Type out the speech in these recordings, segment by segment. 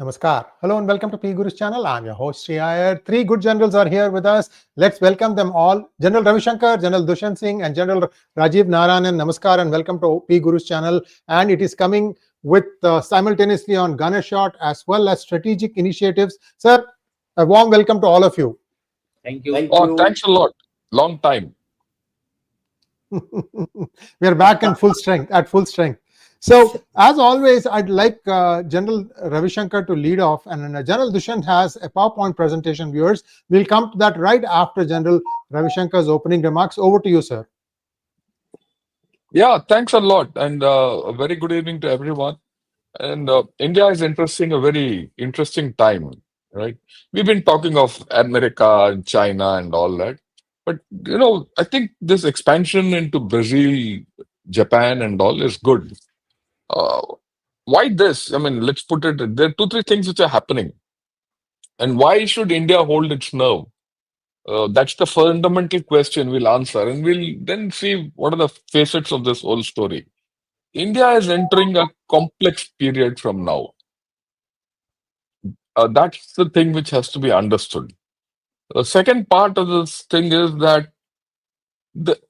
Namaskar. Hello and welcome to P Guru's channel. I'm your host Sri Iyer. Three good generals are here with us. Let's welcome them all. General Ravi Shankar, General Dushyant Singh and General Rajiv Narayanan. Namaskar and welcome to P Guru's channel. And it is coming with simultaneously on gunner shot as well as strategic initiatives. Sir, a warm welcome to all of you. Thank you. Oh, thanks a lot. Long time. We are back in full strength, at full strength. So, as always, I'd like General Ravi Shankar to lead off, and General Dushyant has a PowerPoint presentation. Viewers, we'll come to that right after General Ravi Shankar's opening remarks. Over to you, sir. Yeah, thanks a lot. And a very good evening to everyone. And India is interesting, a very interesting time, right? We've been talking of America and China and all that. But, I think this expansion into Brazil, Japan and all is good. Uh, why this? I mean, let's put it, there are two, three things which are happening. And why should India hold its nerve? That's the fundamental question we'll answer, and we'll then see what are the facets of this whole story. India is entering a complex period from now. That's the thing which has to be understood. The second part of this thing is that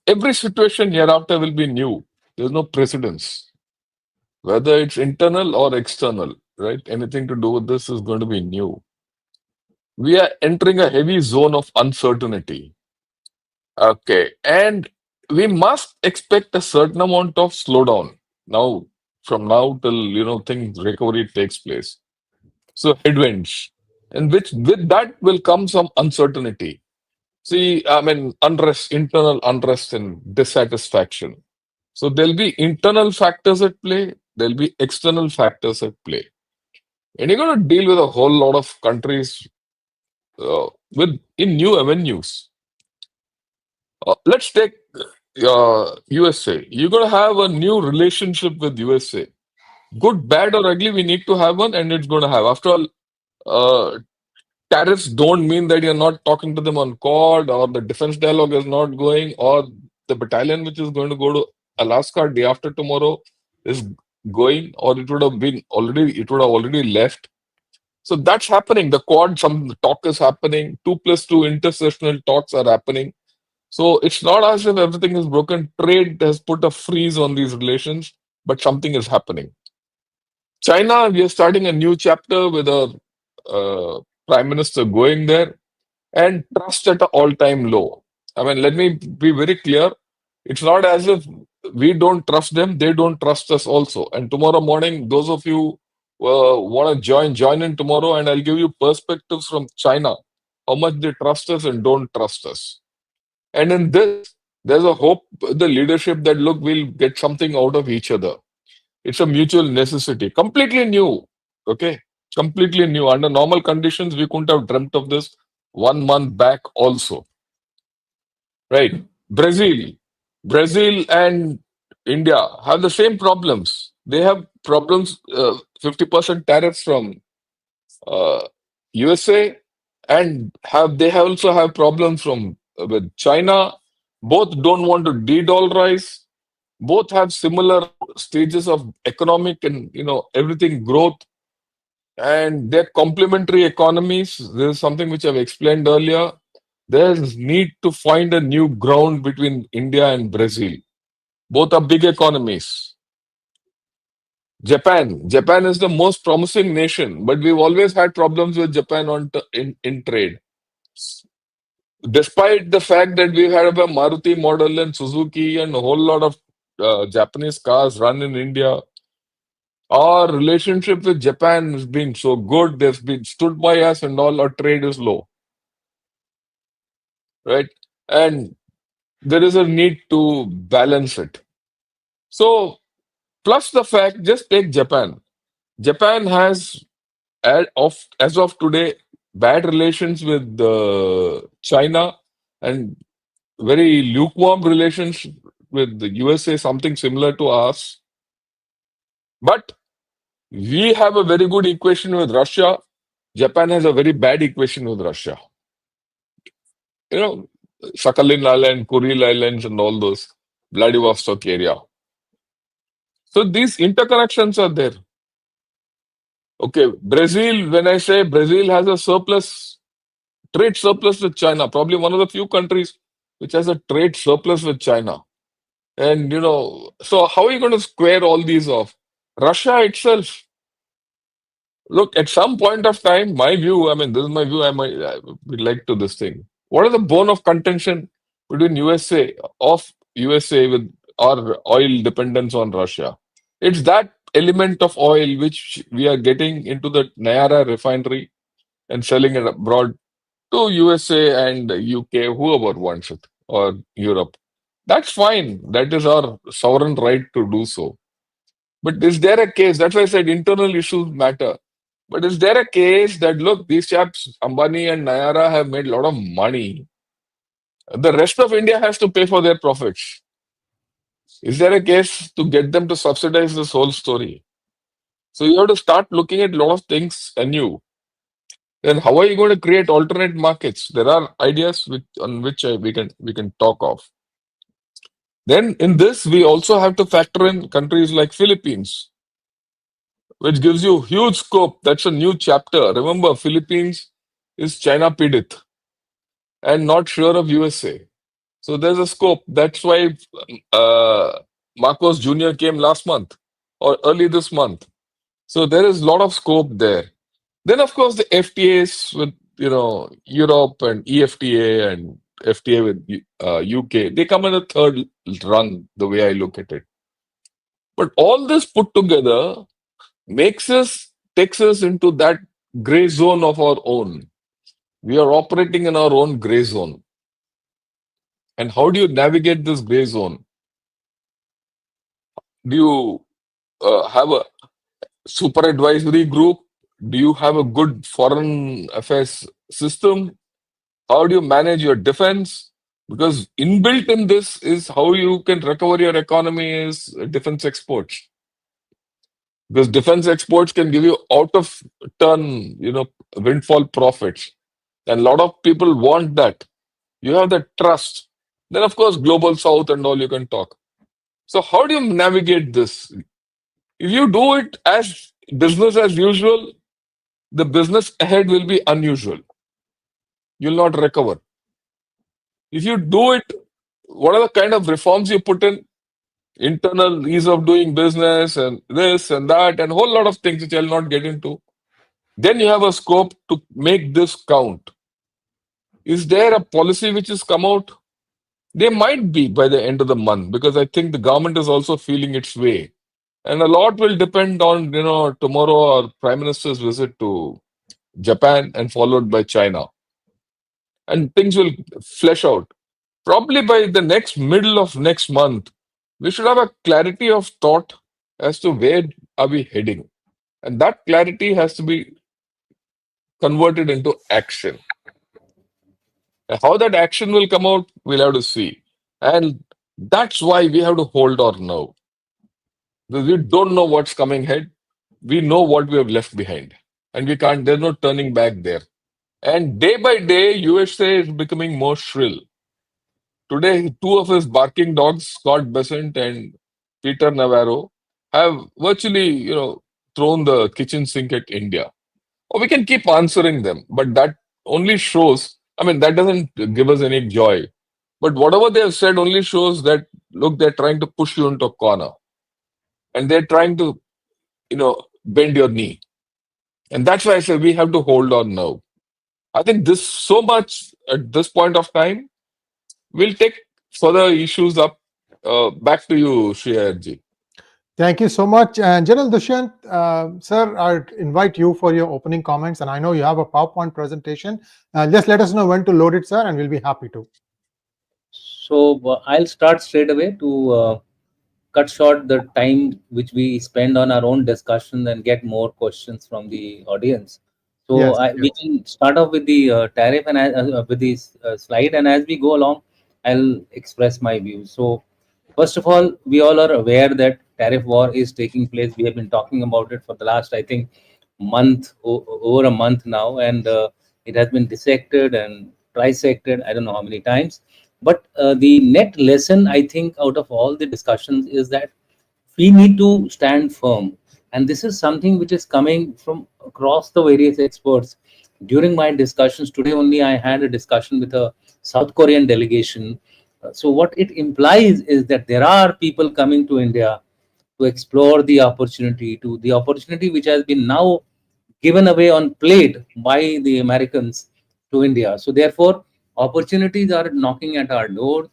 every situation hereafter will be new. There's no precedence, whether it's internal or external, right? Anything to do with this is going to be new. We are entering a heavy zone of uncertainty. Okay. And we must expect a certain amount of slowdown now, from now till, things recovery takes place. So headwinds. And with that will come some uncertainty. See, I mean, unrest, internal unrest and dissatisfaction. So there'll be internal factors at play, there'll be external factors at play. And you're going to deal with a whole lot of countries with in new avenues. Let's take USA. You're going to have a new relationship with USA. Good, bad, or ugly, we need to have one, and it's going to have. After all, uh, tariffs don't mean that you're not talking to them on call, or the defense dialogue is not going, or the battalion which is going to go to Alaska day after tomorrow is going, or it would have already left. So that's happening. The Quad, some talk is happening. 2+2 intersessional talks are happening. So it's not as if everything is broken. Trade has put a freeze on these relations, but something is happening. China, we are starting a new chapter with a prime minister going there, and trust at an all-time low. I mean, let me be very clear. It's not as if we don't trust them, they don't trust us also. And tomorrow morning, those of you want to join in tomorrow, and I'll give you perspectives from China, how much they trust us and don't trust us. And in this, there's a hope, the leadership that look, we'll get something out of each other. It's a mutual necessity. Completely new. Okay. Completely new. Under normal conditions, we couldn't have dreamt of this 1 month back also. Right. Brazil and India have the same problems. They have problems, 50% tariffs from USA, and they also have problems from with China. Both don't want to de-dollarize. Both have similar stages of economic and everything growth, and they're complementary economies. This is something which I've explained earlier. There's need to find a new ground between India and Brazil. Both are big economies. Japan is the most promising nation, but we've always had problems with Japan in trade. Despite the fact that we've had a Maruti model and Suzuki and a whole lot of Japanese cars run in India, our relationship with Japan has been so good. They've been stood by us, and all our trade is low, right? And there is a need to balance it. So, plus the fact, just take Japan. Japan has, as of today, bad relations with China and very lukewarm relations with the USA, something similar to us. But we have a very good equation with Russia. Japan has a very bad equation with Russia. Sakhalin Island, Kuril Islands, and all those, Vladivostok area. So these interconnections are there. Okay, Brazil, when I say Brazil has a surplus, trade surplus with China, probably one of the few countries which has a trade surplus with China. And, so how are you going to square all these off? Russia itself, look, at some point of time, my view, I mean, this is my view, I would like to this thing. What is the bone of contention between USA with our oil dependence on Russia? It's that element of oil which we are getting into the Nayara refinery and selling it abroad to USA and UK, whoever wants it, or Europe. That's fine. That is our sovereign right to do so. But is there a case? That's why I said internal issues matter. But is there a case that, look, these chaps, Ambani and Nayara, have made a lot of money? The rest of India has to pay for their profits. Is there a case to get them to subsidize this whole story? So you have to start looking at a lot of things anew. Then how are you going to create alternate markets? There are ideas on which we can talk of. Then in this, we also have to factor in countries like Philippines, which gives you huge scope. That's a new chapter. Remember, Philippines is China Pidit and not sure of USA. So there's a scope. That's why uh, Marcos Jr. came last month or early this month. So there is a lot of scope there. Then, of course, the FTAs with Europe and EFTA and FTA with UK, they come in a third rung, the way I look at it. But all this put together takes us into that gray zone of our own. We are operating in our own gray zone. And how do you navigate this gray zone? Do you have a super advisory group? Do you have a good foreign affairs system? How do you manage your defense? Because inbuilt in this is how you can recover your economy is defense exports. Because defense exports can give you out of turn, windfall profits. And a lot of people want that. You have that trust. Then, of course, global south and all you can talk. So, how do you navigate this? If you do it as business as usual, the business ahead will be unusual. You'll not recover. If you do it, what are the kind of reforms you put in? Internal ease of doing business and this and that and a whole lot of things which I'll not get into. Then you have a scope to make this count. Is there a policy which has come out? There might be by the end of the month because I think the government is also feeling its way. And a lot will depend on, tomorrow our Prime Minister's visit to Japan and followed by China. And things will flesh out. Probably by the middle of next month, we should have a clarity of thought as to where are we heading. And that clarity has to be converted into action. And how that action will come out, we'll have to see. And that's why we have to hold our nerve. Because we don't know what's coming ahead. We know what we have left behind. And there's no turning back there. And day by day, USA is becoming more shrill. Today, two of his barking dogs, Scott Bessent and Peter Navarro, have virtually, thrown the kitchen sink at India. Or we can keep answering them, but that only shows, that doesn't give us any joy. But whatever they have said only shows that, look, they're trying to push you into a corner. And they're trying to, bend your knee. And that's why I say we have to hold on now. I think this so much at this point of time. We'll take further issues up. Back to you, Shreya. Thank you so much. And General Dushyant, sir, I invite you for your opening comments. And I know you have a PowerPoint presentation. Just let us know when to load it, sir, and we'll be happy to. So I'll start straight away to cut short the time which we spend on our own discussion and get more questions from the audience. So Yes, we can start off with the tariff and with this slide, and as we go along, I'll express my views. So first of all, we all are aware that tariff war is taking place. We have been talking about it for the last, I think, over a month now, and it has been dissected and trisected. I don't know how many times, but the net lesson I think out of all the discussions is that we need to stand firm. And this is something which is coming from across the various experts. During my discussions today only, I had a discussion with a South Korean delegation. So what it implies is that there are people coming to India to explore the opportunity which has been now given away on plate by the Americans to India. So therefore, opportunities are knocking at our door.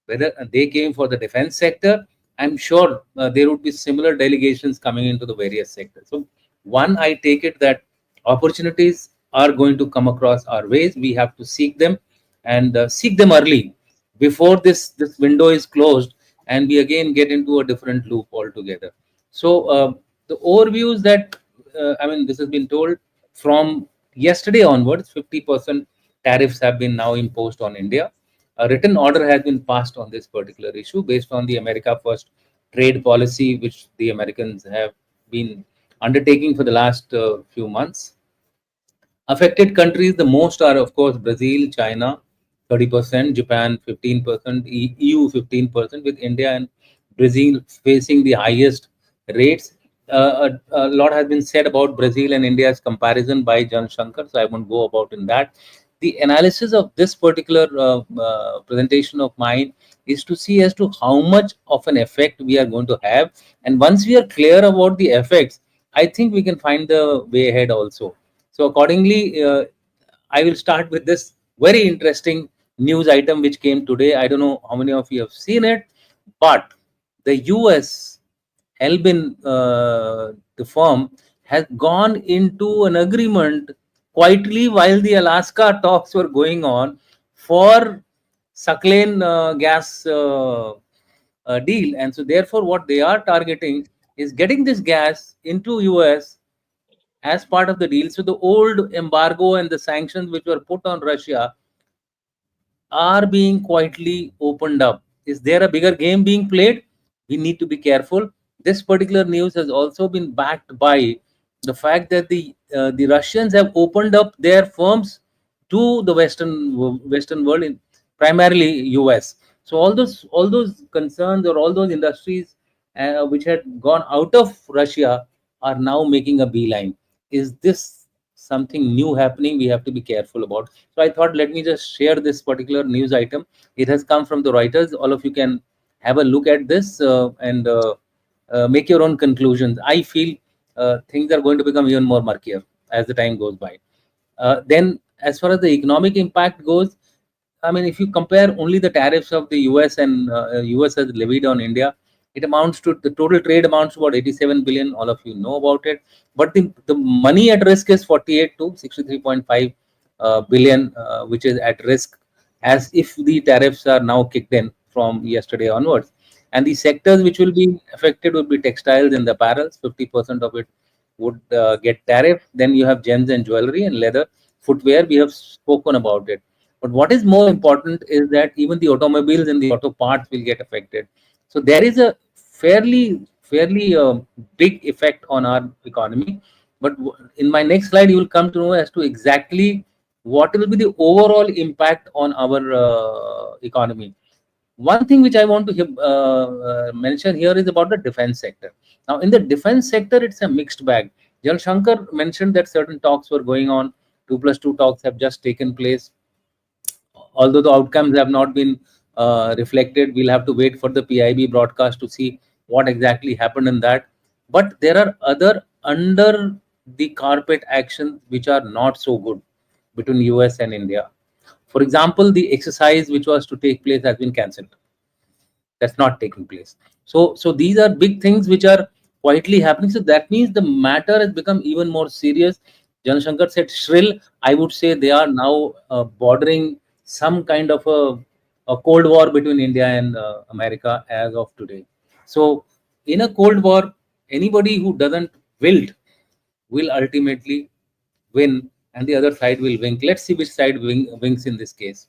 Whether they came for the defense sector, I'm sure there would be similar delegations coming into the various sectors. So one, I take it that opportunities are going to come across our ways. We have to seek them, and seek them early before this window is closed and we again get into a different loop altogether. So the overviews that this has been told from yesterday onwards. 50% tariffs have been now imposed on India. A written order has been passed on this particular issue based on the America First trade policy, which the Americans have been undertaking for the last few months. Affected countries, the most are, of course, Brazil, China, 30%, Japan, 15%, EU, 15%, with India and Brazil facing the highest rates. A lot has been said about Brazil and India's comparison by Jan Shankar, so I won't go about in that. The analysis of this particular presentation of mine is to see as to how much of an effect we are going to have. And once we are clear about the effects, I think we can find the way ahead also. So accordingly, I will start with this very interesting news item which came today. I don't know how many of you have seen it, but the US, Helbin, the firm, has gone into an agreement quietly while the Alaska talks were going on for Sakhalin gas deal. And so therefore, what they are targeting is getting this gas into US as part of the deal. So the old embargo and the sanctions which were put on Russia are being quietly opened up. Is there a bigger game being played? We need to be careful. This particular news has also been backed by the fact that the Russians have opened up their firms to the Western world, in primarily US. So all those concerns or all those industries which had gone out of Russia are now making a beeline. Is this something new happening? We have to be careful about. So I thought, let me just share this particular news item. It has come from the Reuters. All of you can have a look at this and make your own conclusions. I feel things are going to become even more murkier as the time goes by. Then, as far as the economic impact goes, I mean, if you compare only the tariffs of the US and US has levied on India, it amounts to the total trade amounts to about 87 billion. All of you know about it. But the money at risk is 48 to 63.5 billion, which is at risk as if the tariffs are now kicked in from yesterday onwards. And the sectors which will be affected would be textiles and the apparels. 50% of it would get tariff. Then you have gems and jewelry and leather, footwear. We have spoken about it. But what is more important is that even the automobiles and the auto parts will get affected. So there is a fairly big effect on our economy. But in my next slide, you will come to know as to exactly what will be the overall impact on our economy. One thing which I want to mention here is about the defense sector. Now, in the defense sector, it's a mixed bag. Jan Shankar mentioned that certain talks were going on. 2+2 talks have just taken place. Although the outcomes have not been reflected, we'll have to wait for the PIB broadcast to see what exactly happened in that. But there are other under the carpet actions which are not so good between US and India. For example, the exercise which was to take place has been cancelled. That's not taking place. So these are big things which are quietly happening. So that means the matter has become even more serious. Jan Shankar said shrill. I would say they are now bordering some kind of a cold war between India and America as of today. So in a cold war, anybody who doesn't wilt will ultimately win, and the other side will wink. Let's see which side wins in this case.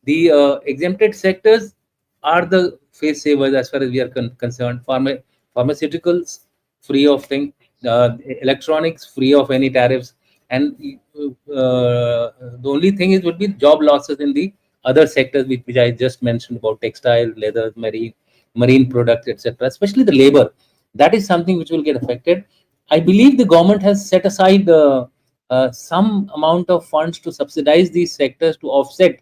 The exempted sectors are the face savers as far as we are concerned. Pharmaceuticals free of thing, electronics free of any tariffs, and the only thing is would be job losses in the other sectors which I just mentioned about textile, leather, marine products, etc. Especially the labor, that is something which will get affected. I believe the government has set aside some amount of funds to subsidize these sectors to offset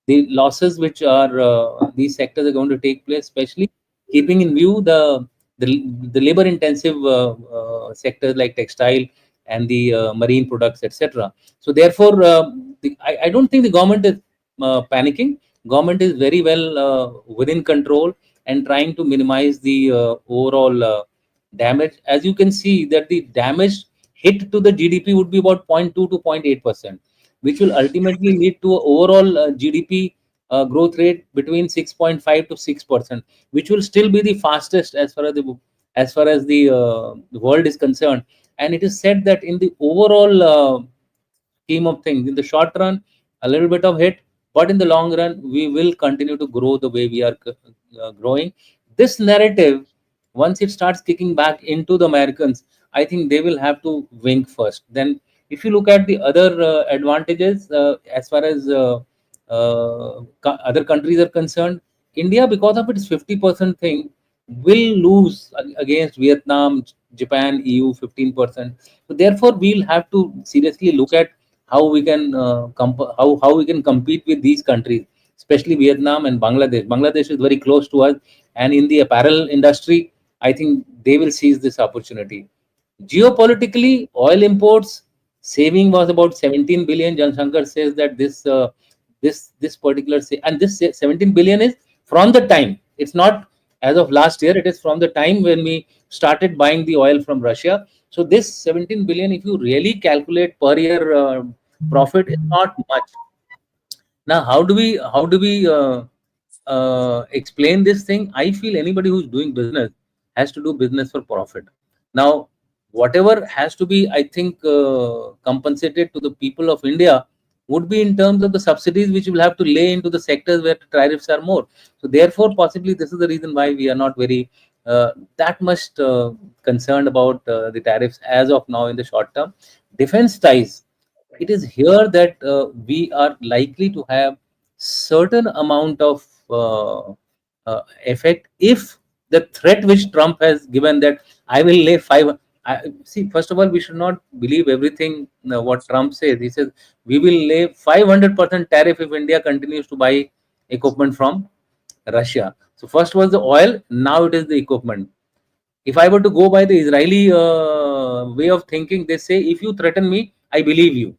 the losses which are these sectors are going to take place, especially keeping in view the labor intensive sectors like textile and the marine products, etc. So therefore, I don't think the government is panicking. Government is very well within control and trying to minimize the overall damage. As you can see that the damage hit to the GDP would be about 0.2 to 0.8%, which will ultimately lead to a overall GDP growth rate between 6.5 to 6%, which will still be the fastest as far as the world is concerned. And it is said that in the overall scheme of things, in the short run, a little bit of hit, but in the long run, we will continue to grow the way we are growing. This narrative, once it starts kicking back into the Americans, I think they will have to wink first. Then, if you look at the other advantages as far as other countries are concerned, India, because of its 50% thing, will lose against Vietnam, Japan, EU 15%. So therefore, we'll have to seriously look at how we can how we can compete with these countries, especially Vietnam and Bangladesh. Bangladesh is very close to us, and in the apparel industry, I think they will seize this opportunity. Geopolitically, oil imports saving was about 17 billion. Jan Shankar says that this particular and this 17 billion is from the time. It's not as of last year. It is from the time when we started buying the oil from Russia. So this 17 billion, if you really calculate per year profit, is not much. Now, how do we explain this thing? I feel anybody who's doing business has to do business for profit. Now, whatever has to be, I think, compensated to the people of India would be in terms of the subsidies which will have to lay into the sectors where the tariffs are more. So, therefore, possibly this is the reason why we are not very that much concerned about the tariffs as of now in the short term. Defense ties, it is here that we are likely to have certain amount of effect if the threat which Trump has given, that I will lay five. See, first of all, we should not believe everything what Trump says. He says we will lay 500% tariff if India continues to buy equipment from Russia. So first was the oil, now it is the equipment. If I were to go by the Israeli way of thinking, they say if you threaten me, I believe you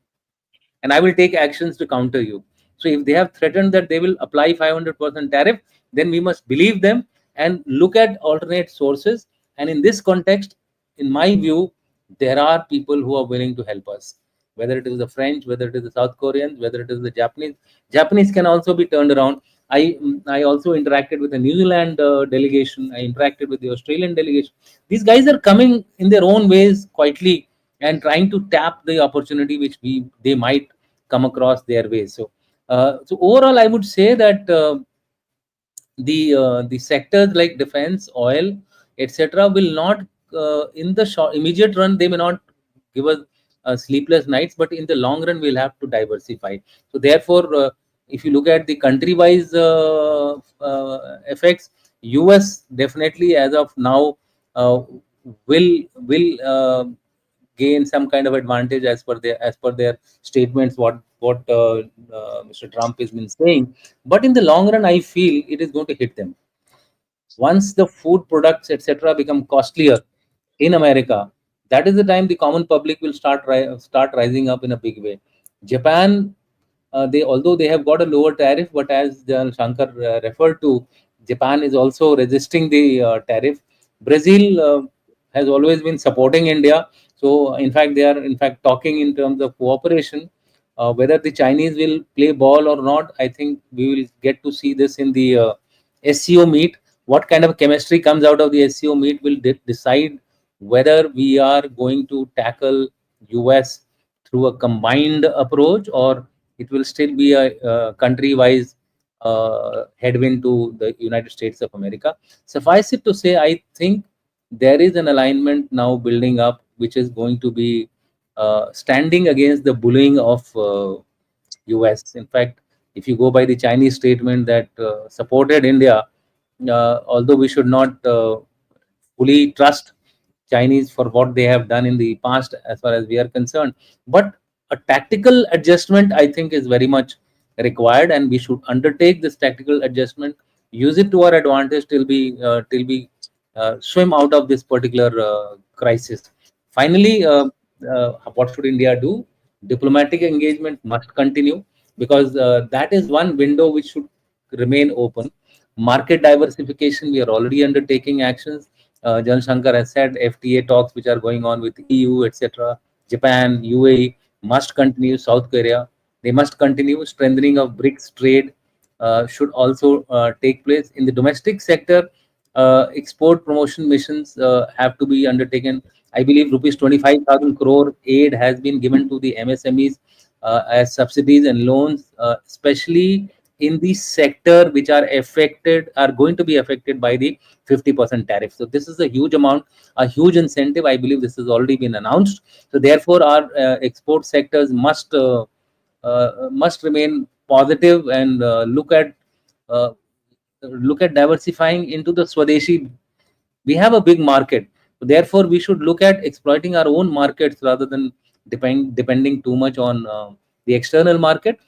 and I will take actions to counter you. So if they have threatened that they will apply 500% tariff, then we must believe them and look at alternate sources. And in this context, in my view, there are people who are willing to help us. Whether it is the French, whether it is the South Koreans, whether it is the Japanese. Japanese can also be turned around. I also interacted with the New Zealand delegation. I interacted with the Australian delegation. These guys are coming in their own ways quietly and trying to tap the opportunity which they might come across their way. So overall, I would say that the sectors like defense, oil, etc., will not in the short immediate run, they may not give us sleepless nights, but in the long run, we'll have to diversify. So therefore, if you look at the country-wise effects, US definitely as of now will gain some kind of advantage as per their statements what Mr. Trump has been saying. But in the long run, I feel it is going to hit them once the food products etc. become costlier in America. That is the time the common public will start rising up in a big way. Japan, they although they have got a lower tariff, but as Jan Shankar referred to, Japan is also resisting the tariff. Brazil has always been supporting India, so in fact they are in fact talking in terms of cooperation. Whether the Chinese will play ball or not, I think we will get to see this in the SCO meet. What kind of chemistry comes out of the SCO meet will decide whether we are going to tackle US through a combined approach, or it will still be a country-wise headwind to the United States of America. Suffice it to say, I think there is an alignment now building up, which is going to be standing against the bullying of US. In fact, if you go by the Chinese statement that supported India, although we should not fully trust Chinese for what they have done in the past, as far as we are concerned. But a tactical adjustment, I think, is very much required, and we should undertake this tactical adjustment, use it to our advantage till we swim out of this particular crisis. Finally, what should India do? Diplomatic engagement must continue, because that is one window which should remain open. Market diversification, we are already undertaking actions. Jan Shankar has said FTA talks which are going on with EU, etc., Japan, UAE must continue. South Korea, they must continue. Strengthening of BRICS trade should also take place. In the domestic sector, export promotion missions have to be undertaken. I believe rupees 25,000 crore aid has been given to the MSMEs as subsidies and loans, especially in the sector which are going to be affected by the 50% tariff. So this is a huge amount, a huge incentive. I believe this has already been announced. So therefore, our export sectors must remain positive and uh, look at diversifying into the Swadeshi. We have a big market. Therefore, we should look at exploiting our own markets rather than depending too much on the external market.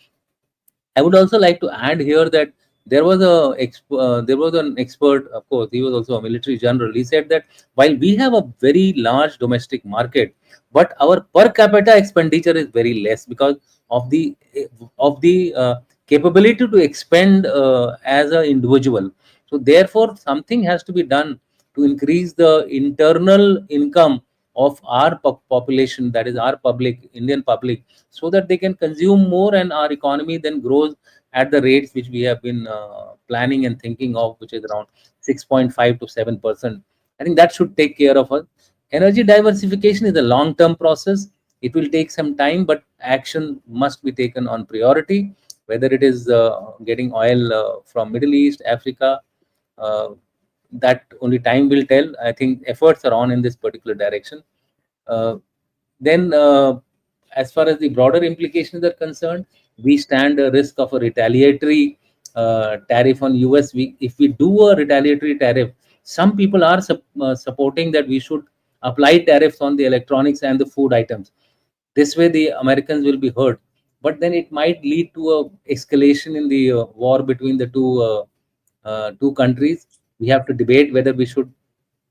I would also like to add here that there was an expert, of course, he was also a military general. He said that while we have a very large domestic market, but our per capita expenditure is very less because of the capability to expend as an individual. So therefore, something has to be done to increase the internal income of our population, that is our public, Indian public, so that they can consume more and our economy then grows at the rates which we have been planning and thinking of, which is around 6.5 to 7%. I think that should take care of us. Energy diversification is a long-term process. It will take some time, but action must be taken on priority, whether it is getting oil from Middle East, Africa, uh, that only time will tell. I think efforts are on in this particular direction. Uh, then, as far as the broader implications are concerned, we stand a risk of a retaliatory tariff on US. If we do a retaliatory tariff, some people are supporting that we should apply tariffs on the electronics and the food items. This way, the Americans will be hurt. But then it might lead to a escalation in the war between the two countries. We have to debate whether we should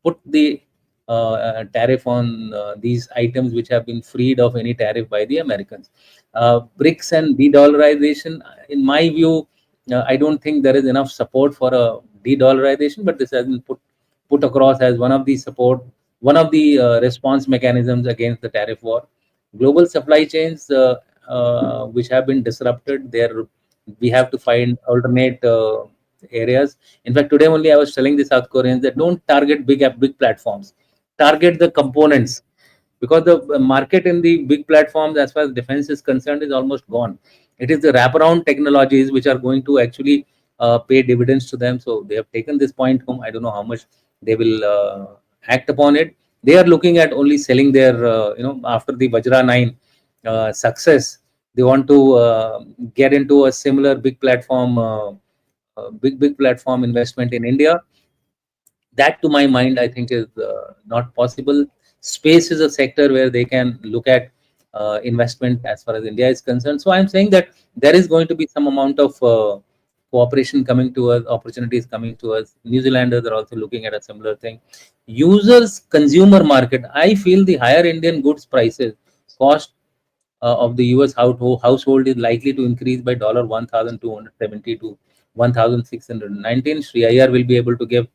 put the tariff on these items which have been freed of any tariff by the Americans. BRICS and de-dollarization, in my view, I don't think there is enough support for a de-dollarization, but this has been put across as one of the response mechanisms against the tariff war. Global supply chains which have been disrupted, there we have to find alternate areas. In fact, today only I was telling the South Koreans that don't target big platforms, target the components, because the market in the big platforms, as far as defense is concerned, is almost gone. It is the wraparound technologies which are going to actually pay dividends to them. So they have taken this point home. I don't know how much they will act upon it. They are looking at only selling their, after the Vajra 9 success, they want to get into a similar big platform investment in India. That, to my mind, I think is not possible. Space is a sector where they can look at investment as far as India is concerned. So I'm saying that there is going to be some amount of cooperation coming to us, opportunities coming to us. New Zealanders are also looking at a similar thing. Users consumer market, I feel the higher Indian goods prices, cost of the US household is likely to increase by $1,270 to 1,619. Sri IR will be able to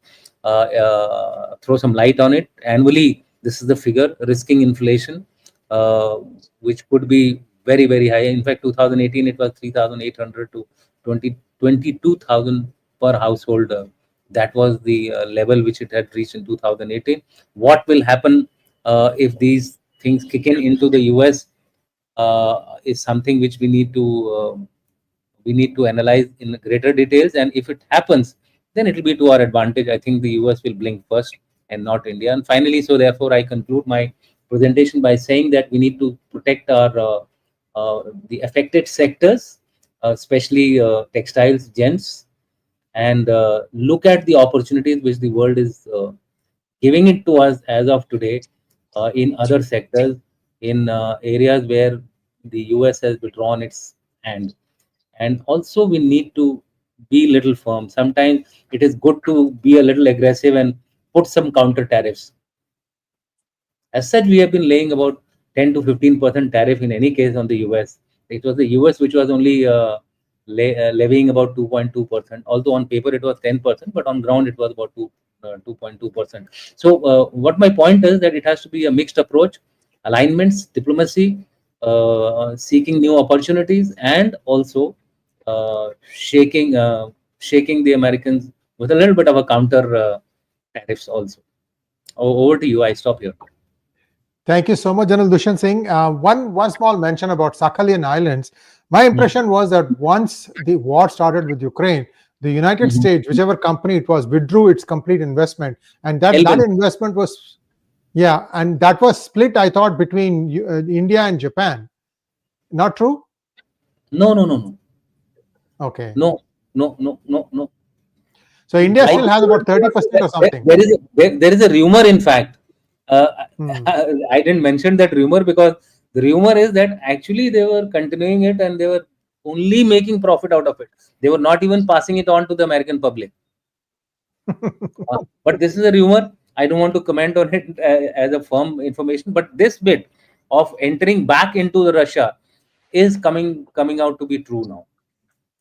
throw some light on it. Annually, this is the figure, risking inflation, uh, which could be very, very high. In fact, 2018, it was 3,800 to 22,000 per household. That was the level which it had reached in 2018. What will happen if these things kick in into the US is something which we need to analyze in greater details. And if it happens, then it will be to our advantage. I think the US will blink first and not India. And finally, so therefore, I conclude my presentation by saying that we need to protect our the affected sectors, especially textiles, gents, and look at the opportunities which the world is giving it to us as of today in other sectors, in areas where the US has withdrawn its hand. And also, we need to be little firm. Sometimes it is good to be a little aggressive and put some counter tariffs. As such, we have been laying about 10 to 15% tariff in any case on the US. It was the US which was only levying about 2.2%. Although on paper it was 10%, but on ground it was about 2.2%. So, what my point is that it has to be a mixed approach, alignments, diplomacy, seeking new opportunities, and also shaking the Americans with a little bit of a counter tariffs also. Over to you. I stop here. Thank you so much, General Dushyant Singh. One small mention about Sakhalin Islands. My impression was that once the war started with Ukraine, the United States, whichever company it was, withdrew its complete investment, and that investment was, and that was split, I thought, between India and Japan. Not true? No. Okay. No. So India still has about 30% or something. There is a rumor, in fact. I didn't mention that rumor because the rumor is that actually they were continuing it and they were only making profit out of it. They were not even passing it on to the American public. But this is a rumor. I don't want to comment on it as a firm information. But this bit of entering back into the Russia is coming out to be true now.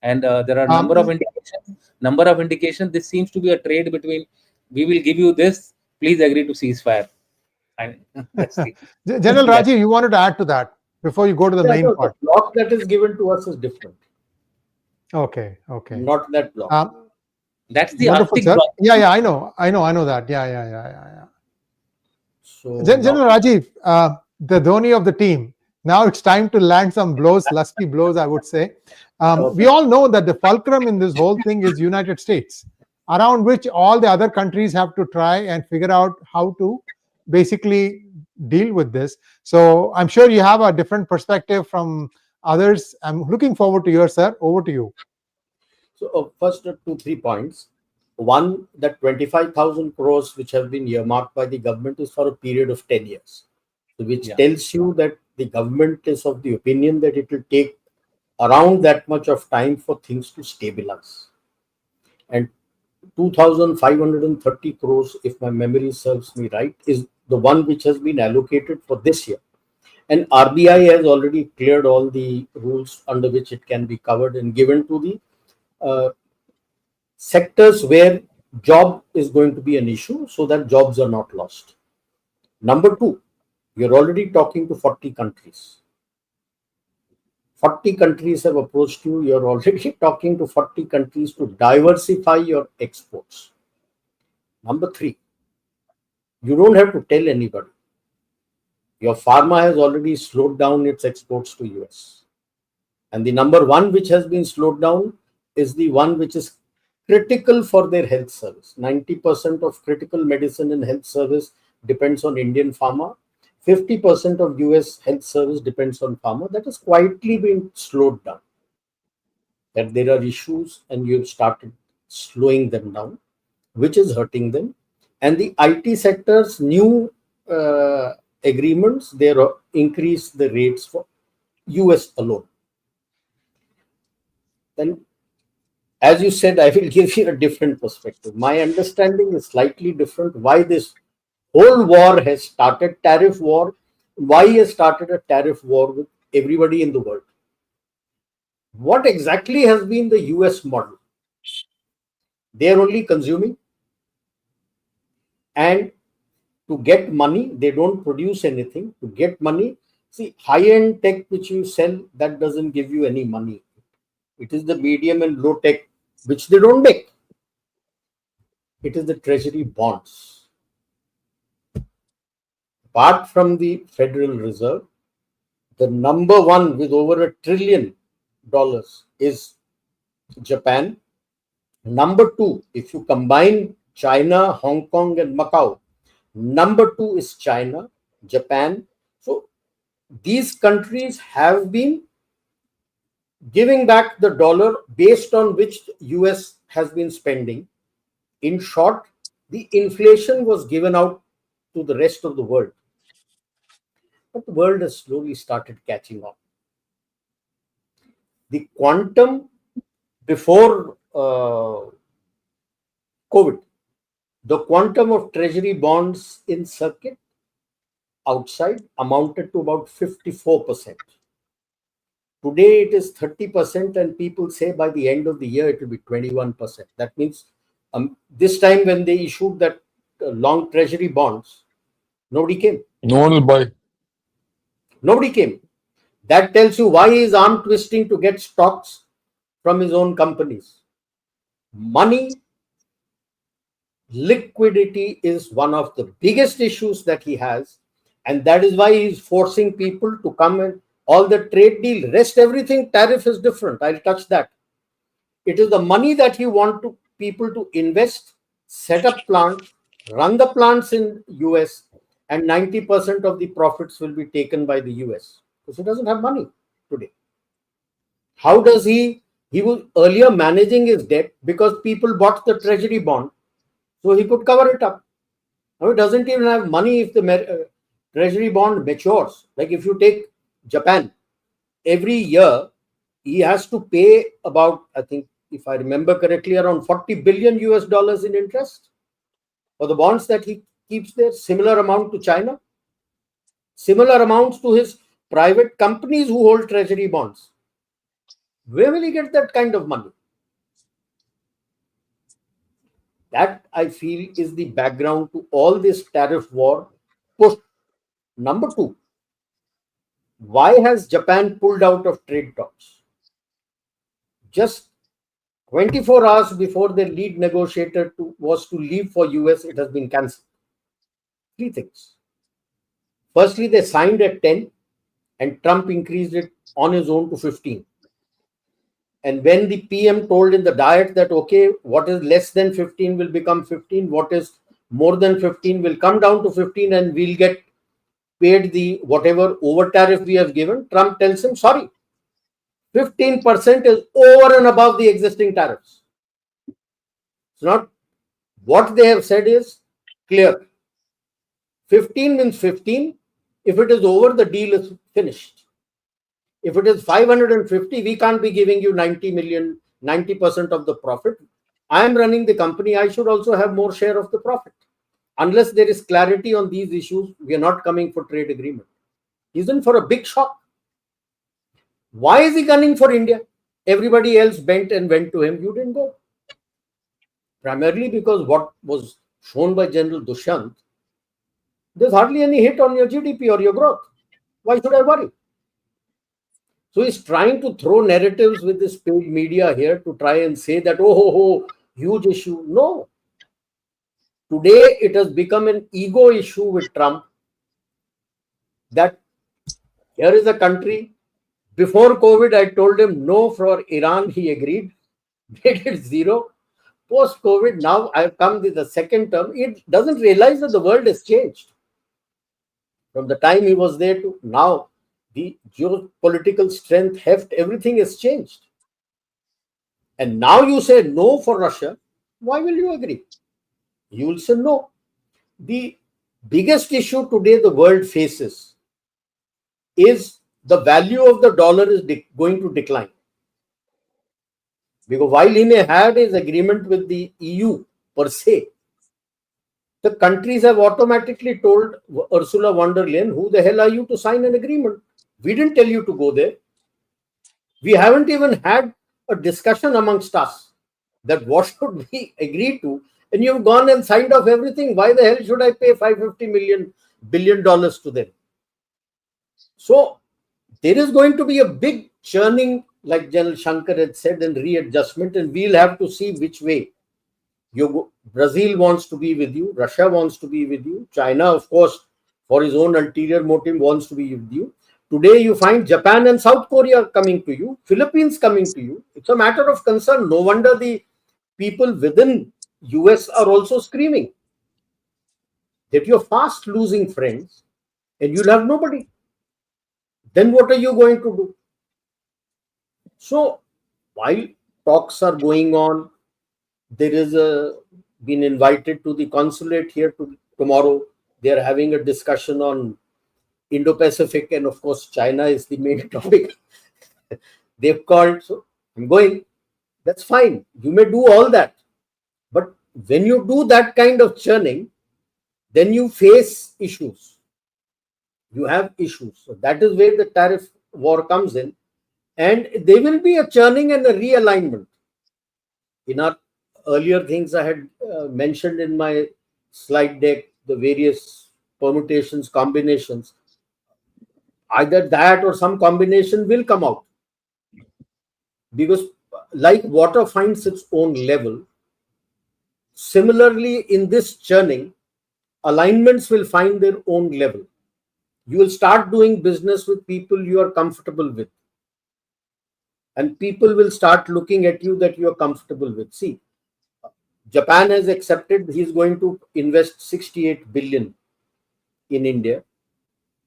And there are number of indications. This seems to be a trade between, we will give you this, please agree to ceasefire. General Rajiv, you wanted to add to that before you go to the main part. The block that is given to us is different. Okay. Not that block. That's the Arctic block. Yeah, I know that. Yeah. So General Rajiv, the Dhoni of the team. Now it's time to land some blows, lusty blows, I would say. We all know that the fulcrum in this whole thing is United States, around which all the other countries have to try and figure out how to basically deal with this. So I'm sure you have a different perspective from others. I'm looking forward to yours, sir. Over to you. So first 2-3 points. One, that 25,000 crores which have been earmarked by the government is for a period of 10 years, which tells you that the government is of the opinion that it will take around that much of time for things to stabilize. And 2,530 crores, if my memory serves me right, is the one which has been allocated for this year. And RBI has already cleared all the rules under which it can be covered and given to the sectors where job is going to be an issue, so that jobs are not lost. Number two, you're already talking to 40 countries. 40 countries have approached you. You're already talking to 40 countries to diversify your exports. Number three, you don't have to tell anybody. Your pharma has already slowed down its exports to US. And the number one which has been slowed down is the one which is critical for their health service. 90% of critical medicine and health service depends on Indian pharma. 50% of US health service depends on pharma. That has quietly been slowed down. That there are issues and you've started slowing them down, which is hurting them. And the IT sector's new agreements, they increase the rates for US alone. Then, as you said, I will give you a different perspective. My understanding is slightly different. Why this whole war has started, tariff war, why has started a tariff war with everybody in the world? What exactly has been the US model? They are only consuming, and to get money, they don't produce anything. To get money, see, high-end tech which you sell, that doesn't give you any money. It is the medium and low tech which they don't make. It is the treasury bonds. Apart from the Federal Reserve, the number one with over $1 trillion is Japan. Number two, if you combine China, Hong Kong, and Macau, number two is China, Japan. So these countries have been giving back the dollar based on which the US has been spending. In short, The inflation was given out to the rest of the world, but the world has slowly started catching on. The quantum before COVID, the quantum of treasury bonds in circuit outside amounted to about 54%. Today it is 30%, and people say by the end of the year it will be 21%. That means this time when they issued that long treasury bonds, nobody came. No one will buy. Nobody came. That tells you why he is arm twisting to get stocks from his own companies. Money, liquidity is one of the biggest issues that he has, and that is why he is forcing people to come and all the trade deal, rest everything, tariff is different. I'll touch that. It is the money that he wants people to invest, set up plants, run the plants in US, and 90% of the profits will be taken by the US because he doesn't have money today. How does he was earlier managing his debt because people bought the treasury bond, so he could cover it up. Now he doesn't even have money if the treasury bond matures. Like if you take Japan, every year he has to pay about, I think, if I remember correctly, around 40 billion US dollars in interest for the bonds that he keeps there. Similar amount to China, similar amounts to his private companies who hold treasury bonds. Where will he get that kind of money? That, I feel, is the background to all this tariff war push. Number two, why has Japan pulled out of trade talks? Just 24 hours before their lead negotiator was to leave for US, it has been cancelled. Three things. Firstly, they signed at 10 and Trump increased it on his own to 15. And when the PM told in the diet that, okay, what is less than 15 will become 15, what is more than 15 will come down to 15, and we'll get paid the whatever over tariff we have given, Trump tells him, sorry, 15% is over and above the existing tariffs. It's not what they have said is clear. 15 means 15. If it is over, the deal is finished. If it is 550, we can't be giving you 90 million, 90% of the profit. I am running the company. I should also have more share of the profit. Unless there is clarity on these issues, we are not coming for trade agreement. He's in for a big shock. Why is he gunning for India? Everybody else bent and went to him. You didn't go. Primarily because what was shown by General Dushyant, there's hardly any hit on your GDP or your growth. Why should I worry? So he's trying to throw narratives with this paid media here to try and say that, oh, huge issue. No. Today, it has become an ego issue with Trump that here is a country. Before COVID, I told him no for Iran. He agreed, made it zero. Post-COVID, now I've come with the second term. It doesn't realize that the world has changed. From the time he was there to now, the geopolitical strength, heft, everything has changed. And now you say no for Russia. Why will you agree? You will say no. The biggest issue today the world faces is the value of the dollar is going to decline. Because while he may have his agreement with the EU per se, the countries have automatically told Ursula von der Leyen, who the hell are you to sign an agreement? We didn't tell you to go there. We haven't even had a discussion amongst us that what should we agree to, and you've gone and signed off everything. Why the hell should I pay $550 billion to them? So there is going to be a big churning, like General Shankar had said, and readjustment, and we'll have to see which way you go. Brazil wants to be with you, Russia wants to be with you, China, of course, for his own ulterior motive, wants to be with you. Today you find Japan and South Korea coming to you, Philippines coming to you. It's a matter of concern. No wonder the people within US are also screaming that you're fast losing friends and you'll have nobody. Then what are you going to do? So while talks are going on, there is a been invited to the consulate here tomorrow. They are having a discussion on Indo-Pacific, and of course, China is the main topic. They've called, so I'm going. That's fine. You may do all that. But when you do that kind of churning, then you face issues. You have issues. So that is where the tariff war comes in. And there will be a churning and a realignment. In our earlier things I had mentioned in my slide deck, the various permutations, combinations, either that or some combination will come out. Because like water finds its own level, similarly in this churning, alignments will find their own level. You will start doing business with people you are comfortable with. And people will start looking at you that you are comfortable with. See, Japan has accepted he's going to invest 68 billion in India.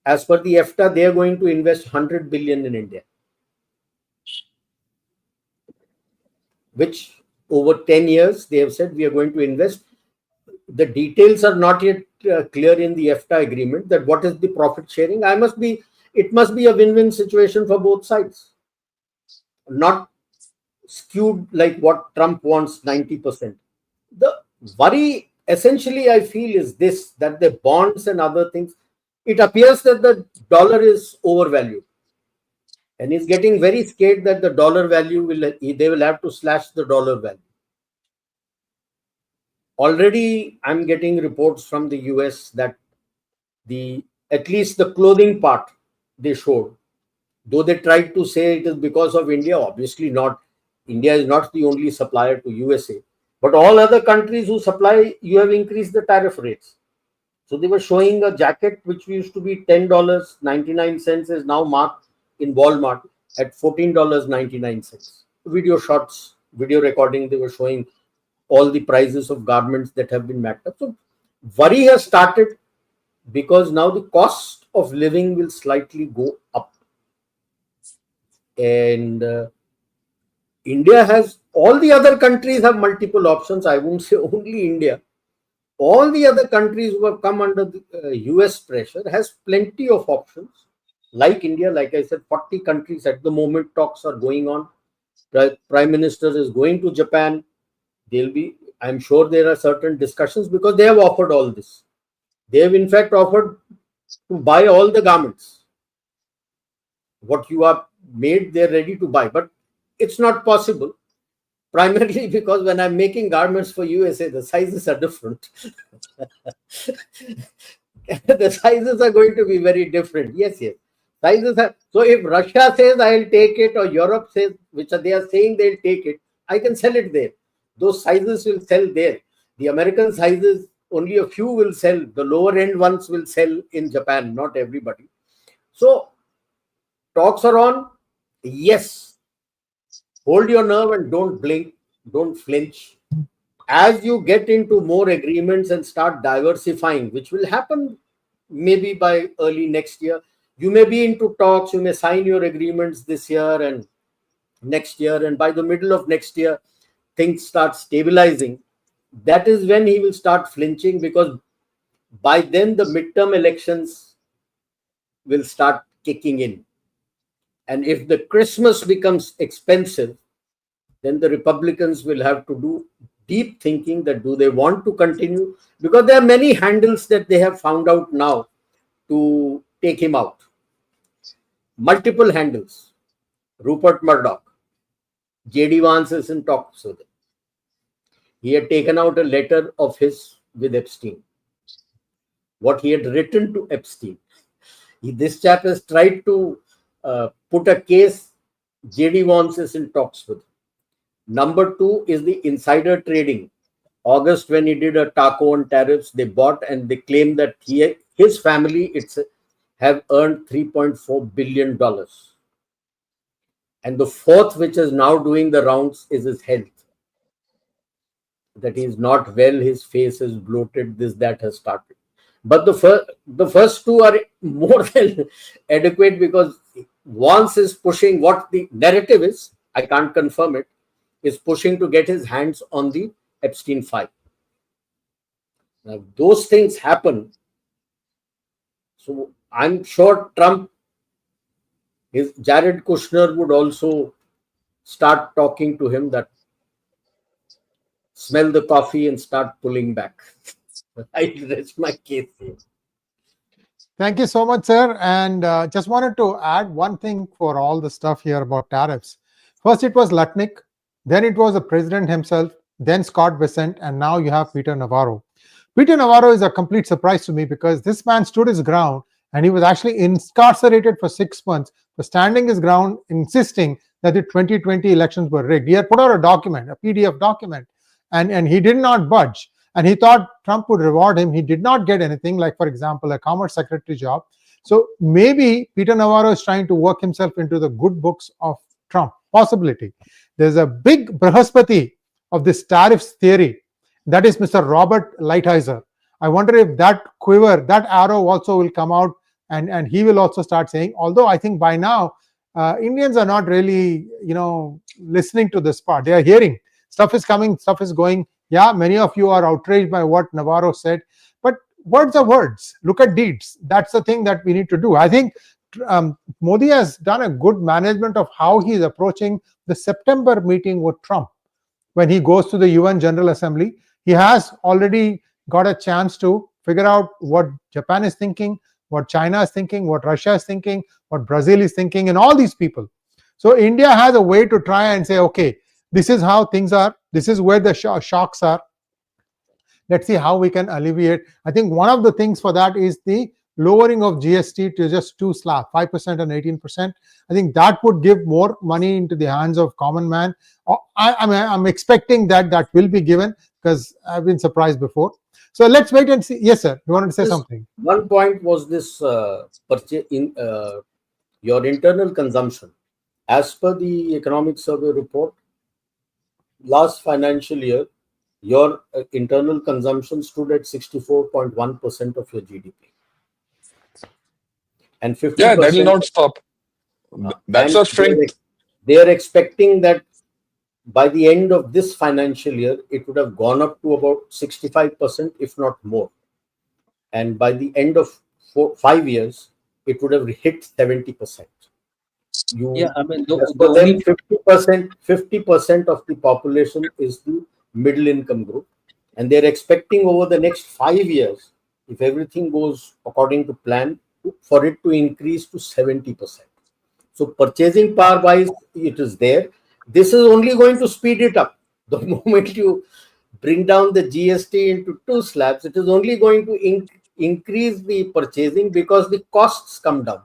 As per the EFTA, they are going to invest 100 billion in India, which over 10 years they have said we are going to invest. The details are not yet clear in the EFTA agreement that what is the profit sharing. It must be a win-win situation for both sides, not skewed like what Trump wants, 90%. The worry essentially I feel is this, that the bonds and other things, it appears that the dollar is overvalued. And he's getting very scared that the dollar value they will have to slash the dollar value. Already I'm getting reports from the US that at least the clothing part they showed, though they tried to say it is because of India, obviously not. India is not the only supplier to USA, but all other countries who supply, you have increased the tariff rates. So they were showing a jacket which used to be $10.99 is now marked in Walmart at $14.99. Video shots, video recording, they were showing all the prices of garments that have been mapped up. So worry has started because now the cost of living will slightly go up. And India has, all the other countries have multiple options. I won't say only India. All the other countries who have come under the US pressure has plenty of options. Like India, like I said, 40 countries at the moment, talks are going on. The Prime Minister is going to Japan. I'm sure there are certain discussions because they have offered all this. They have in fact offered to buy all the garments. What you are made, they're ready to buy. But it's not possible. Primarily because when I'm making garments for USA, the sizes are different. The sizes are going to be very different. Yes. Sizes are. So if Russia says I'll take it, or Europe says, which they are saying they'll take it, I can sell it there. Those sizes will sell there. The American sizes, only a few will sell. The lower end ones will sell in Japan, not everybody. So talks are on. Yes. Hold your nerve and don't blink, don't flinch. As you get into more agreements and start diversifying, which will happen maybe by early next year, you may be into talks, you may sign your agreements this year and next year, and by the middle of next year, things start stabilizing. That is when he will start flinching, because by then the midterm elections will start kicking in. And if the Christmas becomes expensive, then the Republicans will have to do deep thinking that do they want to continue? Because there are many handles that they have found out now to take him out. Multiple handles. Rupert Murdoch. J.D. Vance is in talks with him. He had taken out a letter of his with Epstein. What he had written to Epstein. This chap has tried to put a case. J.D. Vance is in talks with him. Number two is the insider trading. August, when he did a taco on tariffs, they bought and they claim that his family have earned $3.4 billion. And the fourth, which is now doing the rounds, is his health. That he is not well, his face is bloated, that has started. But the first two are more than adequate, because Vance is pushing what the narrative is, I can't confirm it, is pushing to get his hands on the Epstein file. Now, if those things happen, so I'm sure Jared Kushner would also start talking to him that smell the coffee and start pulling back. I rest my case here. Thank you so much, sir. And just wanted to add one thing for all the stuff here about tariffs. First, it was Lutnick, then it was the president himself, then Scott Bessent, and now you have Peter Navarro. Peter Navarro is a complete surprise to me because this man stood his ground and he was actually incarcerated for 6 months for standing his ground, insisting that the 2020 elections were rigged. He had put out a document, a PDF document, and he did not budge. And he thought Trump would reward him. He did not get anything, like, for example, a commerce secretary job. So maybe Peter Navarro is trying to work himself into the good books of Trump. Possibility. There's a big Brahaspati of this tariffs theory. That is Mr. Robert Lighthizer. I wonder if that quiver, that arrow also will come out, and he will also start saying, although I think by now, Indians are not really, listening to this part. They are hearing. Stuff is coming, stuff is going. Yeah, many of you are outraged by what Navarro said, but words are words. Look at deeds. That's the thing that we need to do. I think Modi has done a good management of how he is approaching the September meeting with Trump. When he goes to the UN General Assembly, he has already got a chance to figure out what Japan is thinking, what China is thinking, what Russia is thinking, what Brazil is thinking, and all these people. So India has a way to try and say, okay, this is how things are. This is where the shocks are. Let's see how we can alleviate. I think one of the things for that is the lowering of GST to just 2 slabs, 5% and 18%. I think that would give more money into the hands of common man. I'm expecting that will be given because I've been surprised before. So let's wait and see. Yes, sir. You wanted to say something? One point was this purchase in your internal consumption. As per the economic survey report, last financial year, your internal consumption stood at 64.1% of your GDP. And 50%. Yeah, that will not stop. That's a strength. They are expecting that by the end of this financial year, it would have gone up to about 65%, if not more. And by the end of 5 years, it would have hit 70%. Yeah, I mean, for them, 50% of the population is the middle income group, and they're expecting over the next 5 years, if everything goes according to plan, for it to increase to 70%. So purchasing power wise, it is there. This is only going to speed it up. The moment you bring down the GST into 2 slabs, it is only going to increase the purchasing because the costs come down.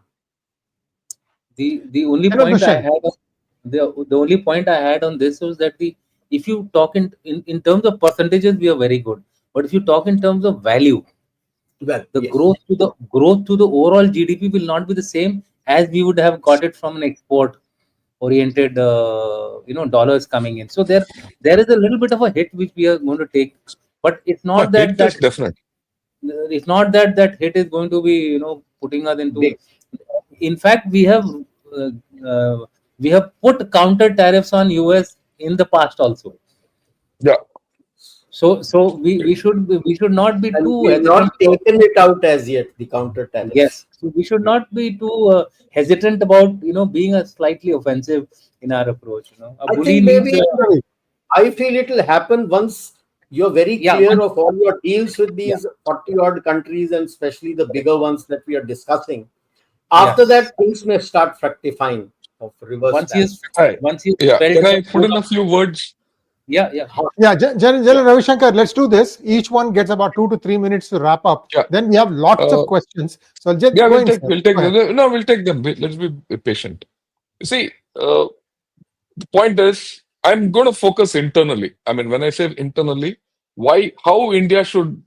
The only point I had the only point I had on this was that if you talk in terms of percentages, we are very good, but if you talk in terms of value, growth to the overall GDP will not be the same as we would have got it from an export oriented dollars coming in. So there is a little bit of a hit which we are going to take, but it's not that definite. It's not that hit is going to be putting us into. In fact, we have put counter tariffs on US in the past also. Yeah. So we should not be too. We have not taken it out as yet, the counter tariffs. Yes, so we should not be too hesitant about being a slightly offensive in our approach. I think maybe I feel it will happen once you're very clear of all your deals with these 40 odd countries, and especially the bigger ones that we are discussing. After that, things may start fructifying of reverse. Once you can I put in a few words? Yeah. General Ravi Shankar, let's do this. Each one gets about 2 to 3 minutes to wrap up. Yeah. Then we have lots of questions. So just we'll take them. Let's be patient. See, the point is, I'm going to focus internally. I mean, when I say internally, how India should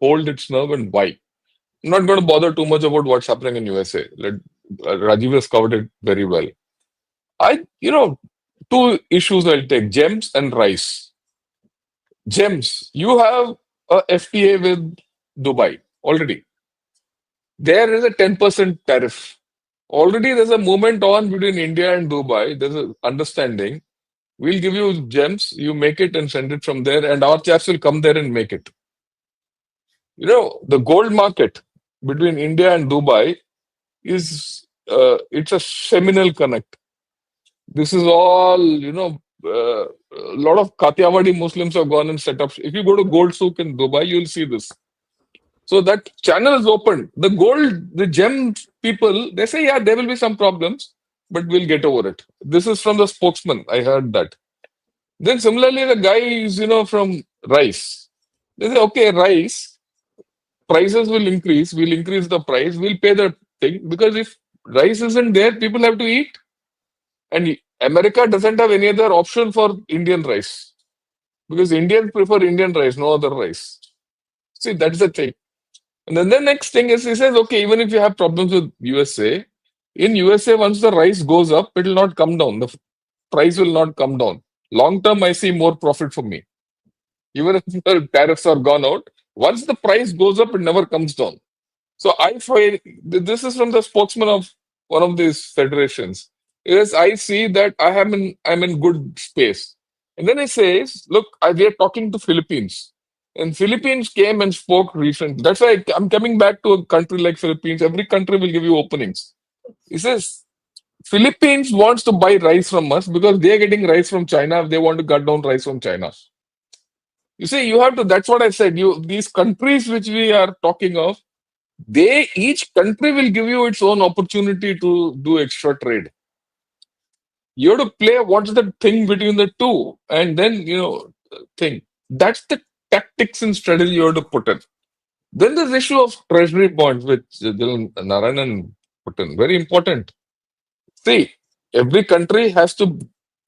hold its nerve and why. I'm not going to bother too much about what's happening in USA. Rajiv has covered it very well. Two issues I'll take: gems and rice. Gems, you have a FTA with Dubai already. There is a 10% tariff. Already there's a movement on between India and Dubai. There's an understanding. We'll give you gems, you make it and send it from there, and our chaps will come there and make it. The gold market between India and Dubai is it's a seminal connect. This is all, a lot of Kathiawadi Muslims have gone and set up. If you go to Gold Souk in Dubai, you'll see this. So that channel is open. The gem people, they say, yeah, there will be some problems, but we'll get over it. This is from the spokesman. I heard that. Then similarly, the guy is, from rice. They say, okay, rice, prices will increase. We'll increase the price. We'll pay the thing. Because if rice isn't there, people have to eat. And America doesn't have any other option for Indian rice. Because Indians prefer Indian rice, no other rice. See, that's the thing. And then the next thing is he says, okay, even if you have problems with USA, in USA, once the rice goes up, it will not come down. The price will not come down. Long term, I see more profit for me. Even if the tariffs are gone out, once the price goes up, it never comes down. So I find this is from the spokesman of one of these federations. Is I see that I'm in good space. And then he says, look, we are talking to Philippines. And Philippines came and spoke recently. That's why I'm coming back to a country like Philippines. Every country will give you openings. He says, Philippines wants to buy rice from us because they are getting rice from China. They want to cut down rice from China. You see, you have to, that's what I said. These countries which we are talking of, each country will give you its own opportunity to do extra trade. You have to play what's the thing between the two, and then think. That's the tactics and strategy you have to put in. Then this issue of treasury bonds, which Narayanan put in, very important. See, every country has to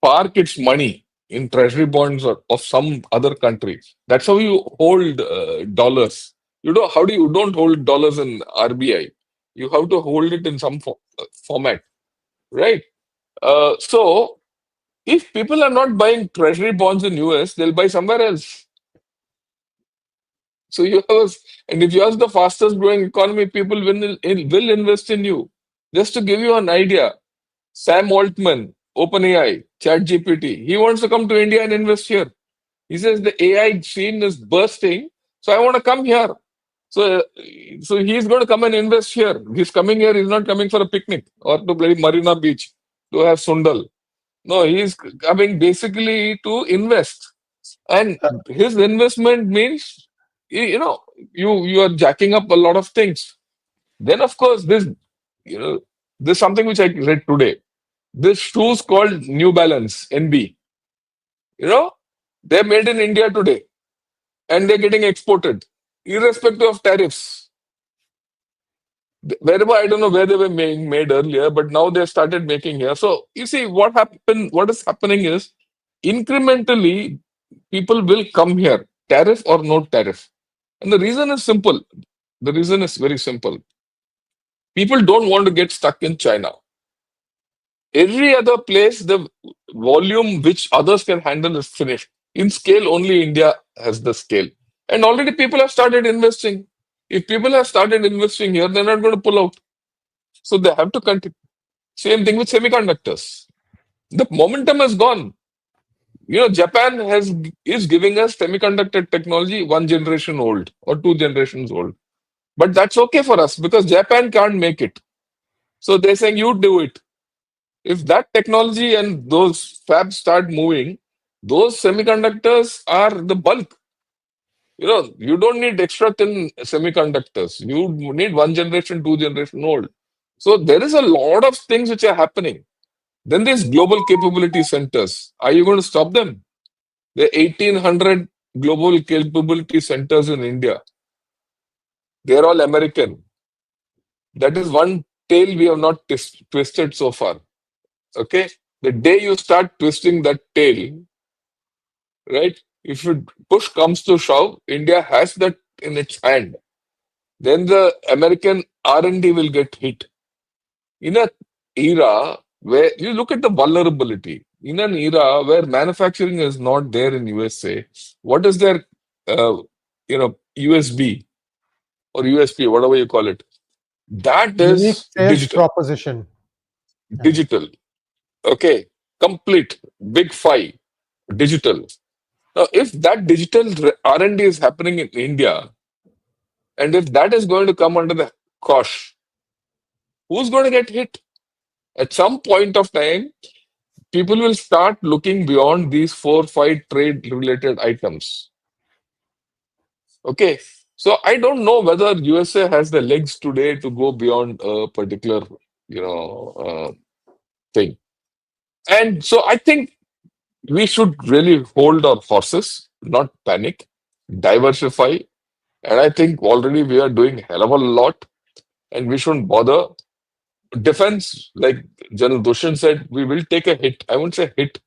park its money in treasury bonds of some other country. That's how you hold dollars. How do you don't hold dollars in RBI? You have to hold it in some format, right? So if people are not buying treasury bonds in US, they'll buy somewhere else. So and if you are the fastest growing economy, people will invest in you. Just to give you an idea, Sam Altman, OpenAI, ChatGPT, he wants to come to India and invest here. He says the AI scene is bursting, so I want to come here. So he's going to come and invest here. He's coming here. He's not coming for a picnic or to play Marina Beach to have sundal. No, he's coming basically to invest, and his investment means you are jacking up a lot of things. Then of course this something which I read today. This shoes called New Balance NB. They're made in India today, and they're getting exported, irrespective of tariffs. Wherever, I don't know where they were made earlier, but now they started making here. So you see what is happening is incrementally people will come here, tariff or no tariff. And the reason is simple. The reason is very simple. People don't want to get stuck in China. Every other place, the volume which others can handle is finished. In scale, only India has the scale. And already people have started investing. If people have started investing here, they're not going to pull out. So they have to continue. Same thing with semiconductors. The momentum has gone. Japan is giving us semiconductor technology 1 generation old or 2 generations old. But that's okay for us because Japan can't make it. So they're saying, you do it. If that technology and those fabs start moving, those semiconductors are the bulk. You don't need extra thin semiconductors. You need 1 generation, 2 generation old. So there is a lot of things which are happening. Then these global capability centers. Are you going to stop them? There are 1,800 global capability centers in India. They're all American. That is one tail we have not twisted so far. Okay? The day you start twisting that tail, right? If push comes to shove, India has that in its hand. Then the American R&D will get hit. In an era where you look at the vulnerability, in an era where manufacturing is not there in USA, what is their, USB or USP, whatever you call it? That Unique is sales digital. proposition. Digital. Okay. Complete. Big five. Digital. Now, if that digital R&D is happening in India, And if that is going to come under the cosh, who's going to get hit? At some point of time, people will start looking beyond these 4, 5 trade related items. Okay. So I don't know whether USA has the legs today to go beyond a particular, thing. And so I think we should really hold our horses, not panic, diversify. And I think already we are doing hell of a lot and we shouldn't bother. Defense, like General Dushyant said, we will take a hit. I won't say hit,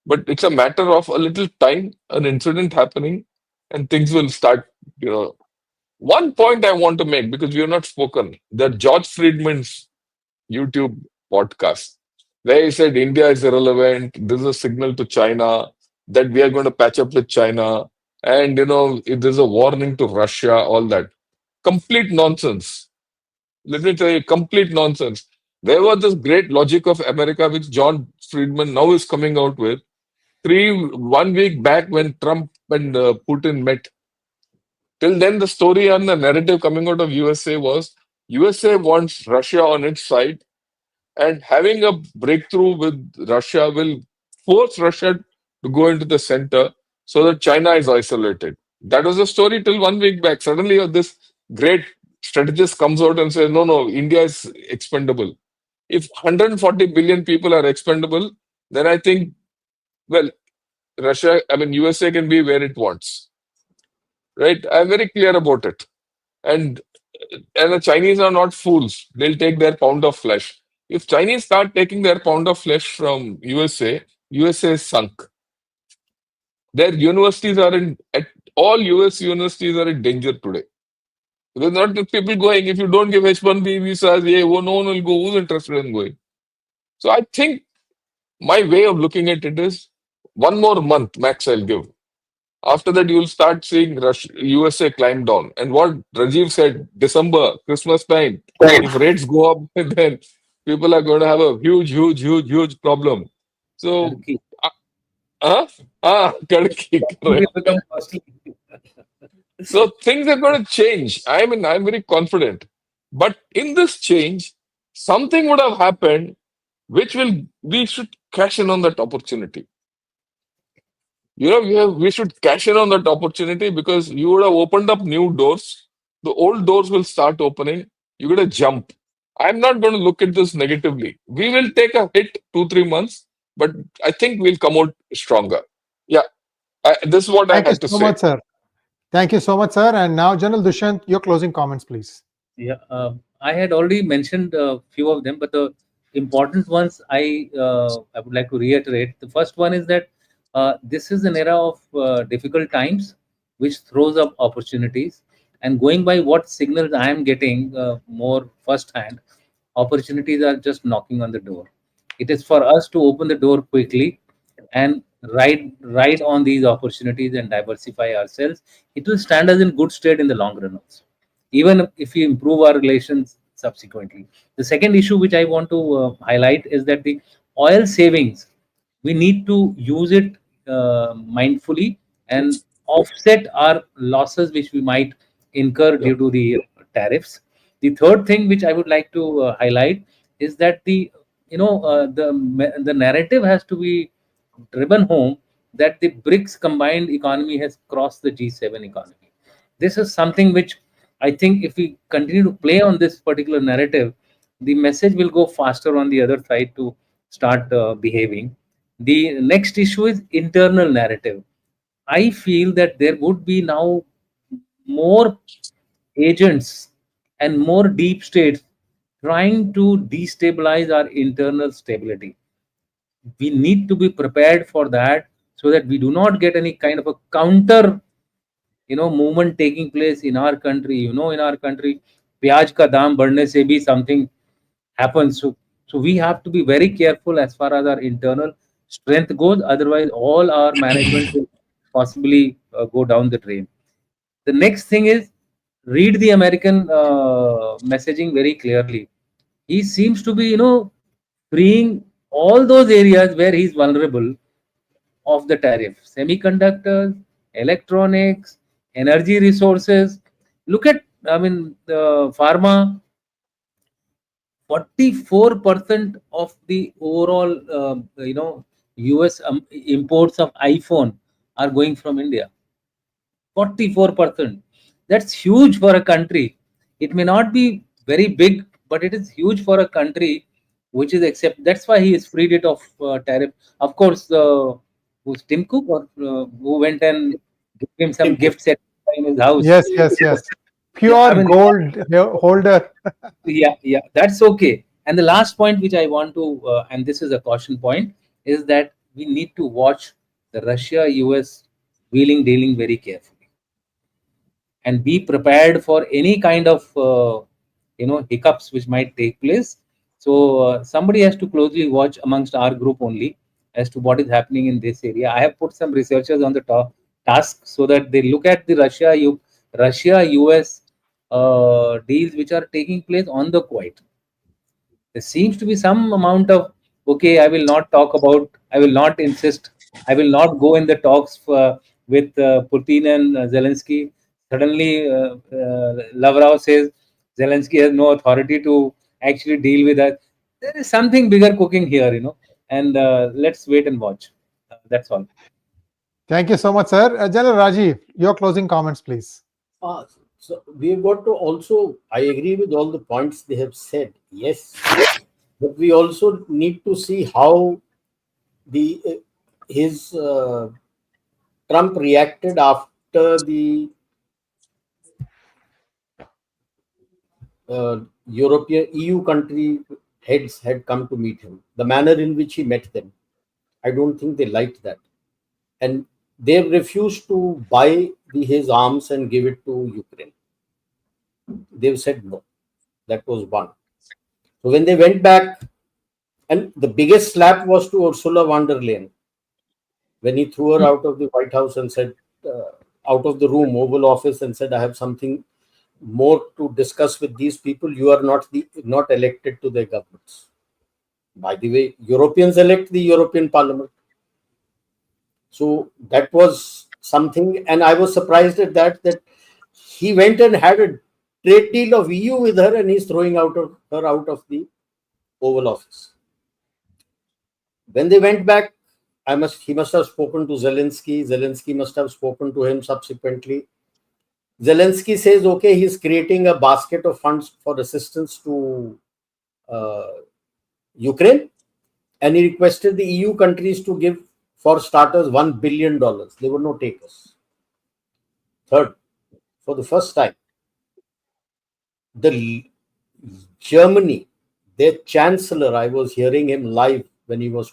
but it's a matter of a little time, an incident happening, and things will start, you know. One point I want to make, because we have not spoken, that George Friedman's YouTube podcast, where he said India is irrelevant, this is a signal to China that we are going to patch up with China, and if there's a warning to Russia, all that. Complete nonsense. Let me tell you, complete nonsense. There was this great logic of America, which John Friedman now is coming out with. 1 week back when Trump and Putin met, till then the story and the narrative coming out of USA was USA wants Russia on its side, and having a breakthrough with Russia will force Russia to go into the center so that China is isolated. That was the story till 1 week back. Suddenly, this great strategist comes out and says, no, no, India is expendable. If 140 billion people are expendable, then I think, well, USA can be where it wants. Right? I'm very clear about it. And the Chinese are not fools. They'll take their pound of flesh. If Chinese start taking their pound of flesh from USA, USA is sunk. Their universities are all US universities are in danger today. There's not the people going. If you don't give H-1B visas, no one will go. Who's interested in going? So I think my way of looking at it is 1 more month max I'll give. After that, you'll start seeing USA climb down. And what Rajiv said, December, Christmas time, if rates go up, then people are going to have a huge problem. So, Turkey. Kadki, It will correct. become costly. So things are going to change. I'm very confident. But in this change, something would have happened which we should cash in on that opportunity. We should cash in on that opportunity because you would have opened up new doors. The old doors will start opening. You're going to jump. I'm not going to look at this negatively. We will take a hit 2, 3 months, but I think we'll come out stronger. Yeah, this is what I Thank you had to so say. much, sir. Thank you so much, sir. And now, General Dushyant, your closing comments, please. Yeah, I had already mentioned a few of them, but the important ones I would like to reiterate. The first one is that this is an era of difficult times, which throws up opportunities. And going by what signals I am getting more firsthand, opportunities are just knocking on the door. It is for us to open the door quickly and ride on these opportunities and diversify ourselves. It will stand us in good stead in the long run also, even if we improve our relations subsequently. The second issue which I want to highlight is that the oil savings, we need to use it mindfully and offset our losses which we might incur due to the tariffs. The third thing which I would like to highlight is that the narrative has to be driven home that the BRICS combined economy has crossed the G7 economy. This is something which I think if we continue to play on this particular narrative, the message will go faster on the other side to start behaving. The next issue is internal narrative. I feel that there would be now more agents and more deep states trying to destabilize our internal stability. We need to be prepared for that so that we do not get any kind of a counter movement taking place in our country. In our country, pyaj ka daam badhne se bhi something happens. So we have to be very careful as far as our internal strength goes. Otherwise, all our management will possibly go down the drain. The next thing is, read the American messaging very clearly. He seems to be freeing all those areas where he's vulnerable of the tariff: semiconductors, electronics, energy resources. Look at I mean, pharma, 44% of the overall, US imports of iPhone are going from India. 44%. That's huge for a country. It may not be very big, but it is huge for a country which is accept. That's why he is freed it of tariff. Of course, who's Tim Cook, or who went and gave him some Tim Cook. gifts at in his house. Yes, yes, yes. I Pure mean, gold holder. yeah, that's okay. And the last point which I want to, and this is a caution point, is that we need to watch the Russia-US wheeling dealing very carefully and be prepared for any kind of hiccups which might take place. So somebody has to closely watch amongst our group only as to what is happening in this area. I have put some researchers on the task so that they look at the Russia US deals which are taking place on the quiet. There seems to be some amount of, okay, I will not talk about, I will not insist, I will not go in the talks with Putin and Zelensky. Suddenly, Lavrov says Zelensky has no authority to actually deal with that. There is something bigger cooking here, and let's wait and watch. That's all. Thank you so much, sir. General Rajiv, your closing comments, please. So we've got to also, I agree with all the points they have said, yes, but we also need to see how his Trump reacted after the European EU country heads had come to meet him. The manner in which he met them, I don't think they liked that, and they refused to buy his arms and give it to Ukraine. They've said no. That was one. So when they went back, and the biggest slap was to Ursula von der Leyen when he threw her out of the White House and said, out of the room, Oval Office, and said, I have something more to discuss with these people. You are not elected to their governments. By the way, Europeans elect the European Parliament. So that was something, and I was surprised at that he went and had a trade deal of EU with her, and he's throwing her out of the Oval Office. When they went back, he must have spoken to Zelensky. Zelensky must have spoken to him subsequently. Zelensky says, okay, he's creating a basket of funds for assistance to Ukraine, and he requested the EU countries to give, for starters, $1 billion. They were no takers. Third, for the first time, Germany, their chancellor, I was hearing him live when he was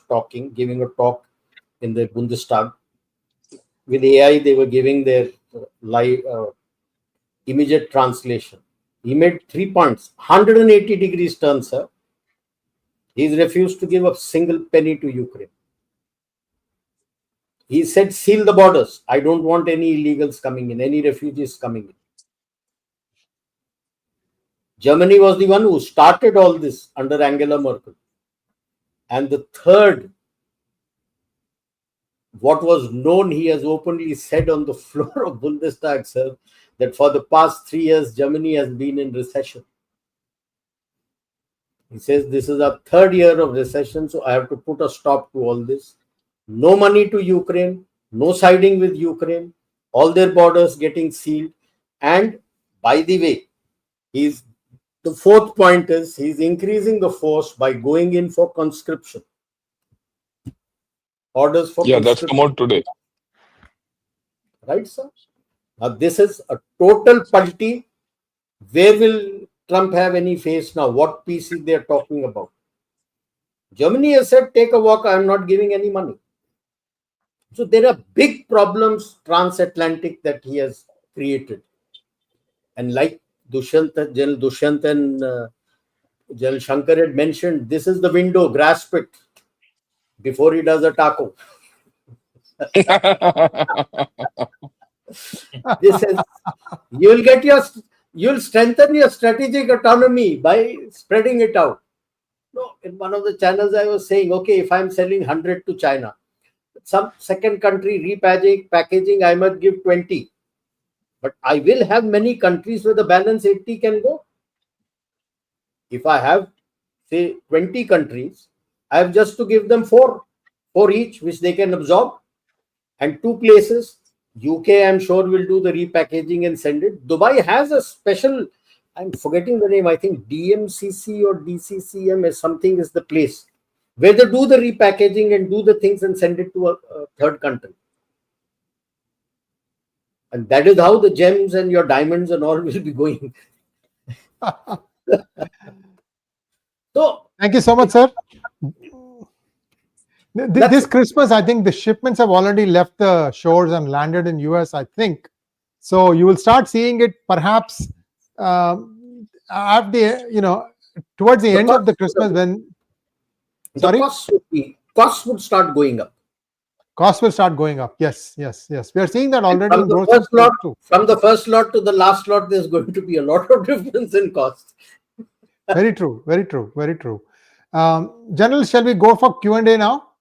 giving a talk in the Bundestag. With AI, they were giving their live immediate translation. He made 3 points, 180 degrees turn, sir. He's refused to give a single penny to Ukraine. He said, seal the borders. I don't want any illegals coming in, any refugees coming in. Germany was the one who started all this under Angela Merkel. And the third, what was known, he has openly said on the floor of Bundestag, sir, that for the past 3 years, Germany has been in recession. He says, this is our 3rd year of recession, so I have to put a stop to all this. No money to Ukraine, no siding with Ukraine, all their borders getting sealed. And by the way, the 4th point is he's increasing the force by going in for conscription. Orders for Yeah, that's conscription. come out today. Right, sir? Now, this is a total party. Where will Trump have any face now? What peace is they talking about? Germany has said, take a walk, I am not giving any money. So there are big problems transatlantic that he has created. And like General Dushyant and General Shankar had mentioned, this is the window, grasp it before he does a taco. This is, you'll strengthen your strategic autonomy by spreading it out. No, in one of the channels I was saying, okay, if I'm selling 100 to China, some second country packaging, I must give 20. But I will have many countries where the balance 80 can go. If I have, say, 20 countries, I have just to give them four each, which they can absorb. And 2 places, UK, I'm sure, will do the repackaging and send it. Dubai has a special, I'm forgetting the name, I think DMCC or DCCM is something is the place where they do the repackaging and do the things and send it to a third country. And that is how the gems and your diamonds and all will be going. So, Thank you so much, sir. This Christmas, I think the shipments have already left the shores and landed in US, I think. So you will start seeing it perhaps at the, towards the end of the Christmas when... Sorry? Costs would start going up. Costs will start going up. Yes. We are seeing that already in from the first lot to the last lot, there's going to be a lot of difference in cost. Very true. General, shall we go for Q&A now?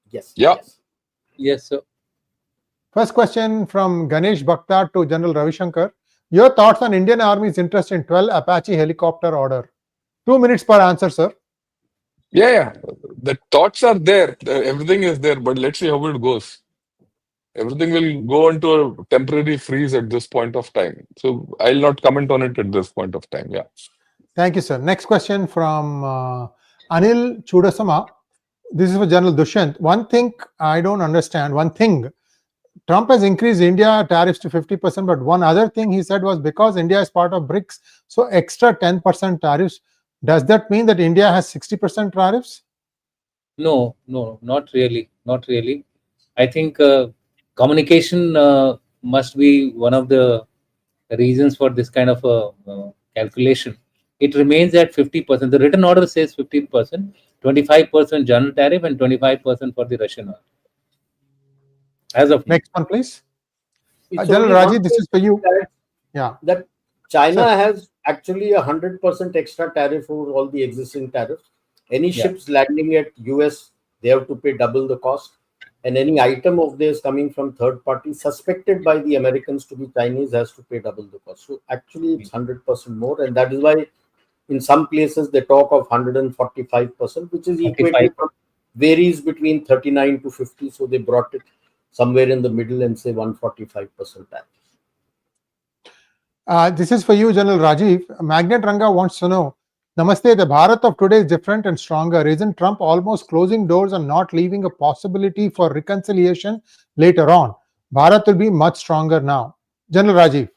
Yes. Yeah. Yes, sir. First question from Ganesh Bhaktad to General Ravi Shankar. Your thoughts on Indian Army's interest in 12 Apache helicopter order? 2 minutes per answer, sir. Yeah. The thoughts are there. Everything is there, but let's see how it goes. Everything will go into a temporary freeze at this point of time. So I'll not comment on it at this point of time. Yeah. Thank you, sir. Next question from Anil Chudasama. This is for General Dushyant. One thing I don't understand. Trump has increased India tariffs to 50%, but one other thing he said was because India is part of BRICS, so extra 10% tariffs. Does that mean that India has 60% tariffs? No, not really. I think communication must be one of the reasons for this kind of calculation. It remains at 50%. The written order says 50%, 25% general tariff, and 25% for the Russian oil. As of Next one, please. General Rajiv, this is for you. That China has actually 100% extra tariff over all the existing tariffs. Any ships landing at US, they have to pay double the cost. And any item of theirs coming from third parties suspected by the Americans to be Chinese has to pay double the cost. So actually it's 100% more. And that is why in some places they talk of 145%, which is equated, varies between 39 to 50. So they brought it somewhere in the middle and say 145% tariff. This is for you, General Rajiv. Magnet Ranga wants to know, Namaste, the Bharat of today is different and stronger. Isn't Trump almost closing doors and not leaving a possibility for reconciliation later on? Bharat will be much stronger now. General Rajiv.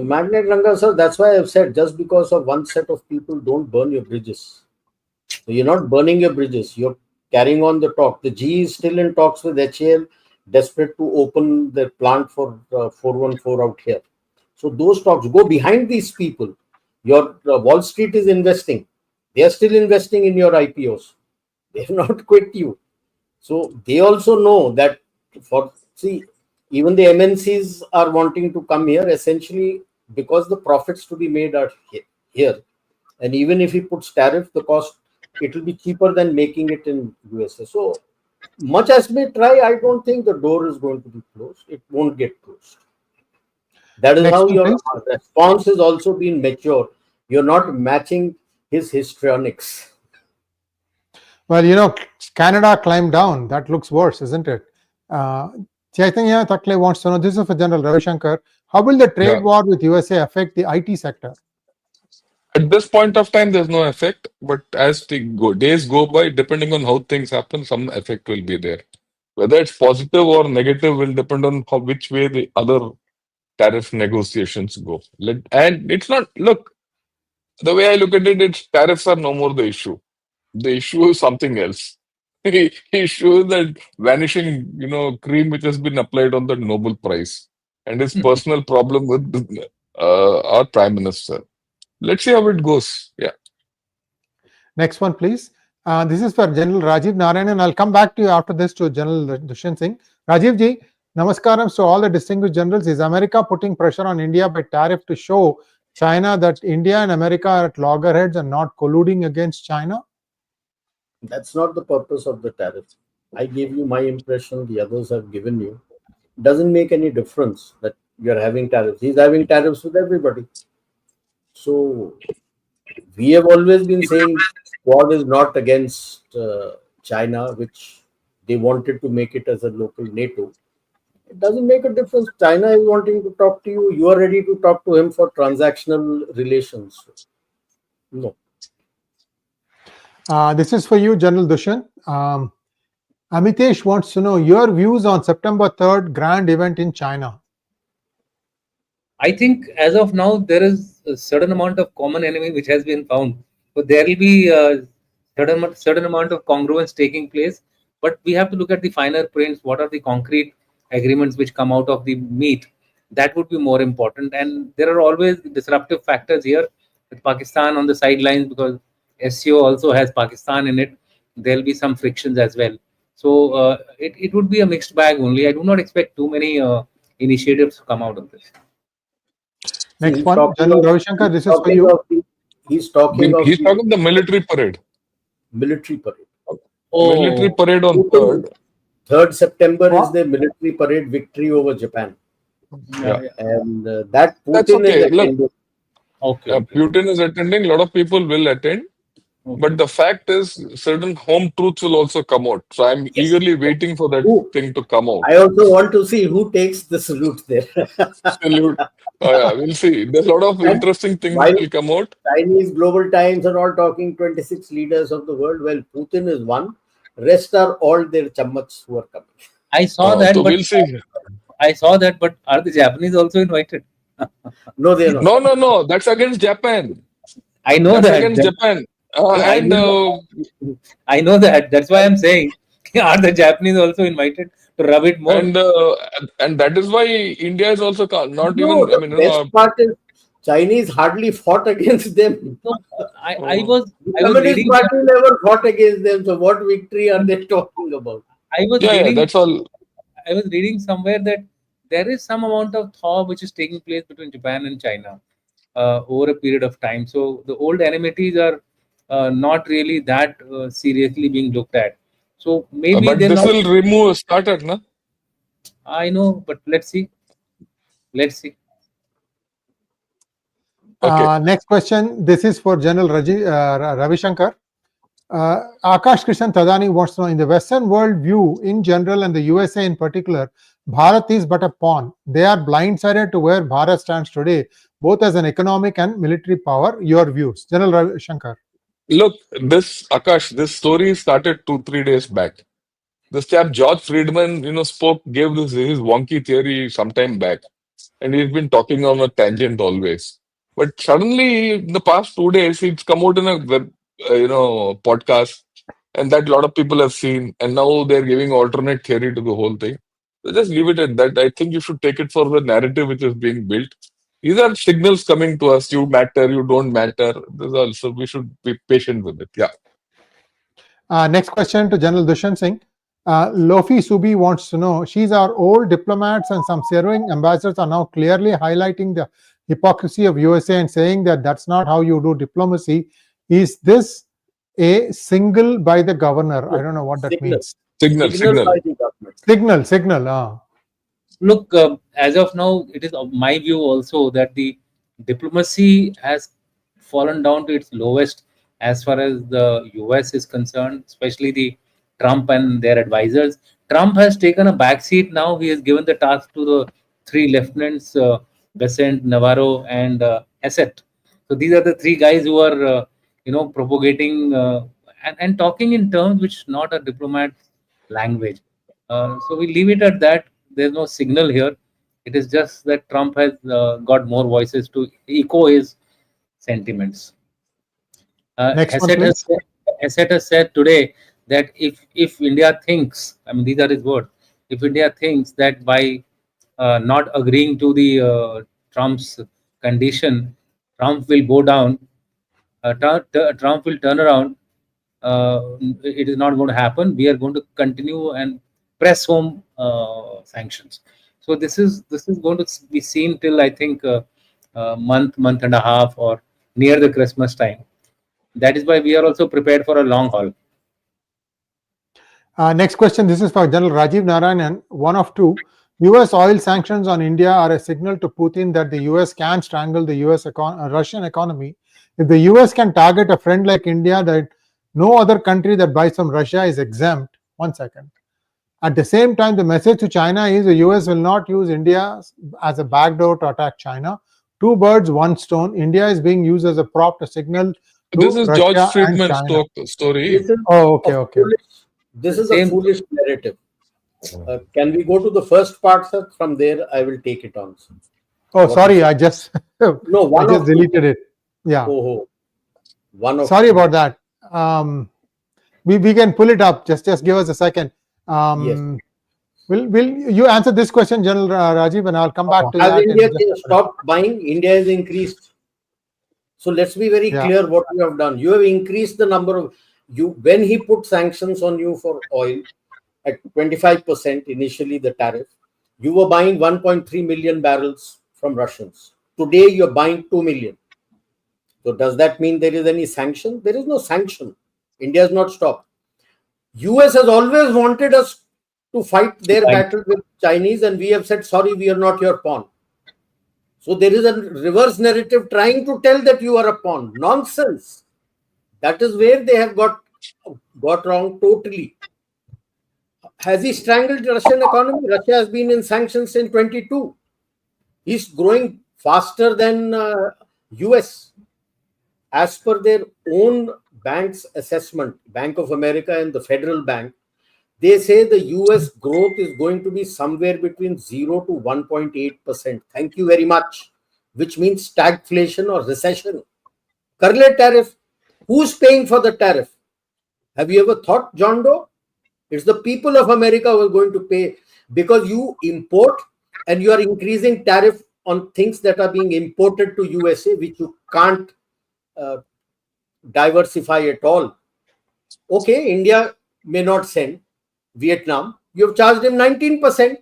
Magnet Ranga, sir, that's why I've said just because of one set of people, don't burn your bridges. So you're not burning your bridges. You're carrying on the talk. The G is still in talks with HAL, desperate to open the plant for 414 out here. So those talks go behind these people. Your Wall Street is investing. They are still investing in your IPOs. They have not quit you. So they also know that even the MNCs are wanting to come here essentially because the profits to be made are here. And even if he puts tariff, the cost, it will be cheaper than making it in USA. So much as may try, I don't think the door is going to be closed. It won't get closed. That is how your response has also been mature. You're not matching his histrionics. Well, Canada climbed down. That looks worse, isn't it? Chaitanya Takle wants to know, this is for General Ravi Shankar. How will the trade war with USA affect the IT sector? At this point of time, there's no effect. But as the days go by, depending on how things happen, some effect will be there. Whether it's positive or negative will depend on which way the other tariff negotiations go. And it's not, look, the way I look at it, it's tariffs are no more the issue. The issue is something else. The issue is that vanishing, cream which has been applied on the Nobel Prize and his personal problem with our Prime Minister. Let's see how it goes. Yeah. Next one, please. This is for General Rajiv Narayanan. I'll come back to you after this to General Dushyant Singh. Rajiv ji, namaskarams to all the distinguished generals. Is America putting pressure on India by tariff to show China that India and America are at loggerheads and not colluding against China? That's not the purpose of the tariff. I gave you my impression, the others have given you. doesn't make any difference that you're having tariffs. He's having tariffs with everybody. So we have always been saying Quad is not against China, which they wanted to make it as a local NATO. It doesn't make a difference. China is wanting to talk to you. You are ready to talk to him for transactional relations. No. This is for you, General Dushyant. Amitesh wants to know your views on September 3rd grand event in China. I think as of now there is a certain amount of common enemy which has been found. So there will be a certain amount of congruence taking place, but we have to look at the finer prints. What are the concrete agreements which come out of the meet? That would be more important. And there are always disruptive factors here with Pakistan on the sidelines because SCO also has Pakistan in it. There will be some frictions as well. So it would be a mixed bag only. I do not expect too many initiatives to come out of this. Next He's one, talking General of- Ravi Shankar, this is for talking you. of the- He's talking of He's the talking the military parade. military parade. Military parade on Putin- 3rd. 3rd September is What? the military parade victory over Japan. Yeah. And that That's Putin okay. is Look, attending. Okay. Putin is attending. A lot of people will attend. But the fact is, certain home truths will also come out. So I'm eagerly waiting for that Who? thing to come out. I also want to see who takes the salute there. Salute. Yeah, we'll see. There's a lot of And interesting things while that will come out. Chinese Global Times are all talking 26 leaders of the world. Well, Putin is one. Rest are all their chammats who are coming. I saw that, So but we'll see. are the Japanese also invited? No, they are not. No. That's against Japan. I know That's that. against Japan. I I know that. That's why I'm saying, are the Japanese also invited to rub it more? and that is why India is also not No, even. I the mean, best part is Chinese hardly fought against them. No, I Oh. was The I was Communist reading Party never fought against them. So what victory are they talking about? I was yeah, reading that's all. I was reading somewhere that there is some amount of thaw which is taking place between Japan and China over a period of time. So the old enmities are not really that seriously being looked at. So maybe But they're this not. will remove started, na? I know, but let's see. Let's see. Okay. Next question. This is for General Ravi Shankar. Akash Krishan Tadani wants to know, in the Western world view in general and the USA in particular, Bharat is but a pawn. They are blindsided to where Bharat stands today, both as an economic and military power. Your views, General Ravi Shankar. Look, Akash, this story started 2-3 days back. This chap George Friedman, gave his wonky theory sometime back, and he's been talking on a tangent always. But suddenly, in the past 2 days, he's come out in a web, podcast, and that a lot of people have seen, and now they're giving alternate theory to the whole thing. So just leave it at that. I think you should take it for the narrative which is being built. These are signals coming to us. You matter, you don't matter. So we should be patient with it. Yeah. Next question to General Dushyant Singh. Lofi Subi wants to know, she's our old diplomats and some serving ambassadors are now clearly highlighting the hypocrisy of USA and saying that that's not how you do diplomacy. Is this a signal by the governor? I don't know what that Signal. means. Signal. By the government. Signal. Look, as of now, it is of my view also that the diplomacy has fallen down to its lowest as far as the US is concerned, especially the Trump and their advisors. Trump has taken a backseat now. He has given the task to the three lieutenants, Besant, Navarro, and Asset. So these are the three guys who are, propagating and talking in terms which not a diplomat language. So we leave it at that. There's no signal here. It is just that Trump has got more voices to echo his sentiments. Next one, please. Asset has said today that if India thinks, I mean, these are his words, if India thinks that by not agreeing to the Trump's condition, Trump will go down, Trump will turn around. It is not going to happen. We are going to continue and press home sanctions. So this is going to be seen till I think month and a half or near the Christmas time. That is why we are also prepared for a long haul. Next question. This is for General Rajiv Narayanan. One of two. US oil sanctions on India are a signal to Putin that the US can strangle the Russian economy. If the US can target a friend like India, that no other country that buys from Russia is exempt. 1 second. At the same time, the message to China is the US will not use India as a backdoor to attack China. Two birds, one stone. India is being used as a prop to signal This to is George Russia and Friedman's China. story. This is Oh, okay, a okay. this is a Same. foolish narrative. Can we go to the first part, sir? From there, I will take it on, sir. Oh, What sorry, is it? I just No, I one just of two. deleted it. Yeah, Oh, one of sorry two. about that. We can pull it up. Just give us a second. Yes. Will you answer this question, General Rajiv, and I'll come back to Has that in India just a minute. stopped buying? India has increased. So let's be very Yeah. clear what you have done. You have increased the number of you when he put sanctions on you for oil at 25% initially the tariff. You were buying 1.3 million barrels from Russians. Today you're buying 2 million. So does that mean there is any sanction? There is no sanction. India has not stopped. US has always wanted us to fight their Right. battle with Chinese, and we have said, sorry, we are not your pawn. So there is a reverse narrative trying to tell that you are a pawn. Nonsense. That is where they have got wrong totally. Has he strangled the Russian economy? Russia has been in sanctions since 22. He's growing faster than US. As per their own bank's assessment, Bank of America and the Federal Bank, they say the US growth is going to be somewhere between 0 to 1.8%. Thank you very much. Which means stagflation or recession. Correlate tariff. Who's paying for the tariff? Have you ever thought, John Doe? It's the people of America who are going to pay because you import and you are increasing tariff on things that are being imported to USA, which you can't diversify at all. Okay, India may not send. Vietnam, you have charged him 19%.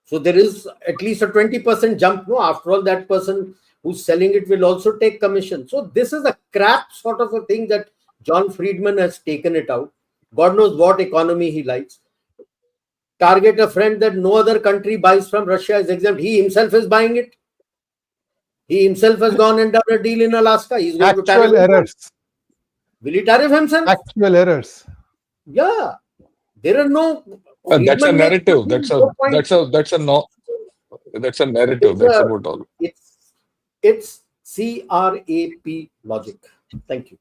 So there is at least a 20% jump. No, after all, that person who's selling it will also take commission. So this is a crap sort of a thing that John Friedman has taken it out. God knows what economy he likes. Target a friend that no other country buys from Russia is exempt. He himself is buying it. He himself has gone and done a deal in Alaska. He's going to tariff Actual himself. errors. Will he tariff himself? Actual errors. Yeah. There are no. That's a Friedman makes narrative. no point. That's a narrative. That's about all. It's CRAP logic. Thank you.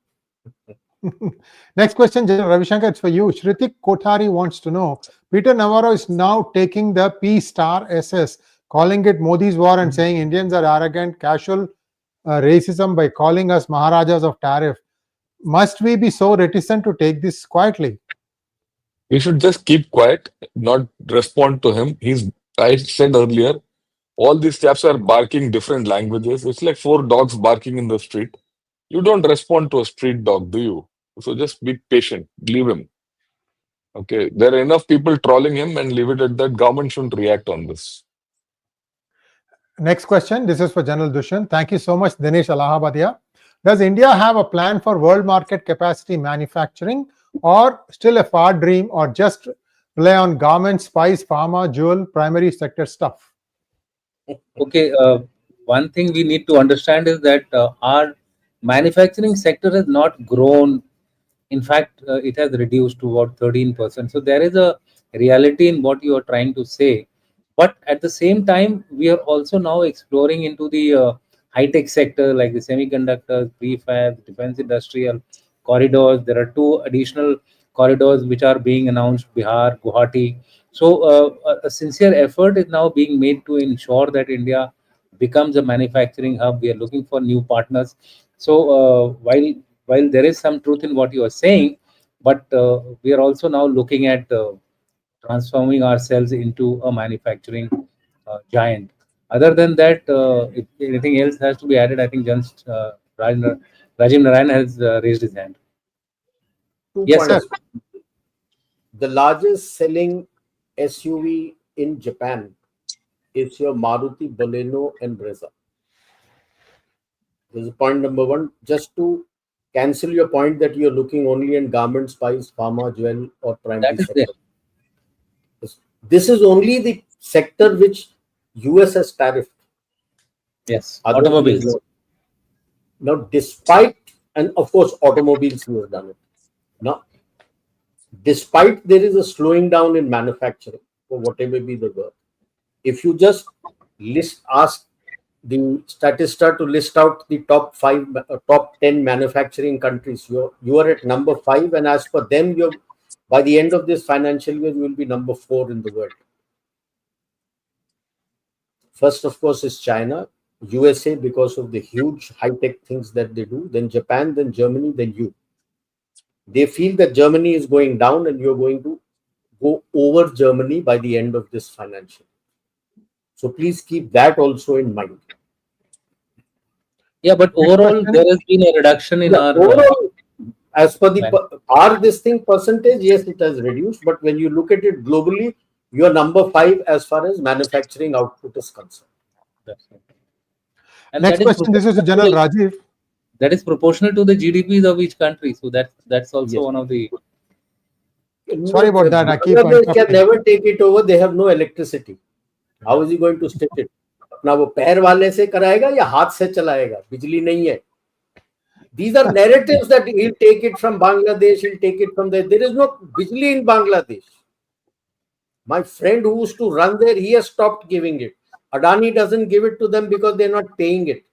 Next question, General Ravi Shankar, it's for you. Shritik Kothari wants to know, Peter Navarro is now taking the P star SS, calling it Modi's war and saying Indians are arrogant, casual racism by calling us Maharajas of tariff. Must we be so reticent to take this quietly? We should just keep quiet, not respond to him. I said earlier, all these chaps are barking different languages. It's like four dogs barking in the street. You don't respond to a street dog, do you? So just be patient. Leave him. Okay. There are enough people trolling him and leave it at that. Government shouldn't react on this. Next question. This is for General Dushyant. Thank you so much, Dinesh Allahabadia. Does India have a plan for world market capacity manufacturing, or still a far dream, or just rely on garments, spice, pharma, jewel, primary sector stuff? Okay, one thing we need to understand is that our manufacturing sector has not grown. In fact, it has reduced to about 13%. So there is a reality in what you are trying to say. But at the same time, we are also now exploring into the high-tech sector like the semiconductors, prefab, defense industrial corridors. There are two additional corridors which are being announced, Bihar, Guwahati. So a sincere effort is now being made to ensure that India becomes a manufacturing hub. We are looking for new partners. So while there is some truth in what you are saying, but we are also now looking at transforming ourselves into a manufacturing giant. Other than that, if anything else has to be added, I think just Rajiv Narayanan has raised his hand. 2 Yes, sir. points. The largest selling SUV in Japan is your Maruti Baleno and Brezza. This is point number one. Just to cancel your point that you're looking only in garment, spice, pharma, jewel, or primary That is there. sector. This is only the sector which US has tariffed. Yes, Others he has automobiles. not. Now, despite, and of course, automobiles he has done it. Now, despite there is a slowing down in manufacturing, for whatever be the word, if you just ask the statista to list out the top 10 manufacturing countries, you are at number 5, and as per them, you're by the end of this financial year, you will be number 4 in the world. First, of course, is China, USA because of the huge high-tech things that they do, then Japan, then Germany, then you. They feel that Germany is going down and you're going to go over Germany by the end of this financial year. So please keep that also in mind. Yeah, but overall, question. there has been a reduction in our. Overall, as per the this thing percentage, yes, it has reduced. But when you look at it globally, you are number 5 as far as manufacturing output is concerned. And Next that is question. This is to General Rajiv. That is proportional to the GDPs of each country. So that's also Yes. one of the. Sorry about that. I keep Bangladesh can interrupting. never take it over. They have no electricity. How is he going to stitch it? अपना वो पैर वाले से कराएगा या हाथ से चलाएगा? बिजली नहीं है. These are narratives that he'll take it from Bangladesh, he'll take it from there. There is no bijli in Bangladesh. My friend who used to run there, he has stopped giving it. Adani doesn't give it to them because they're not paying it.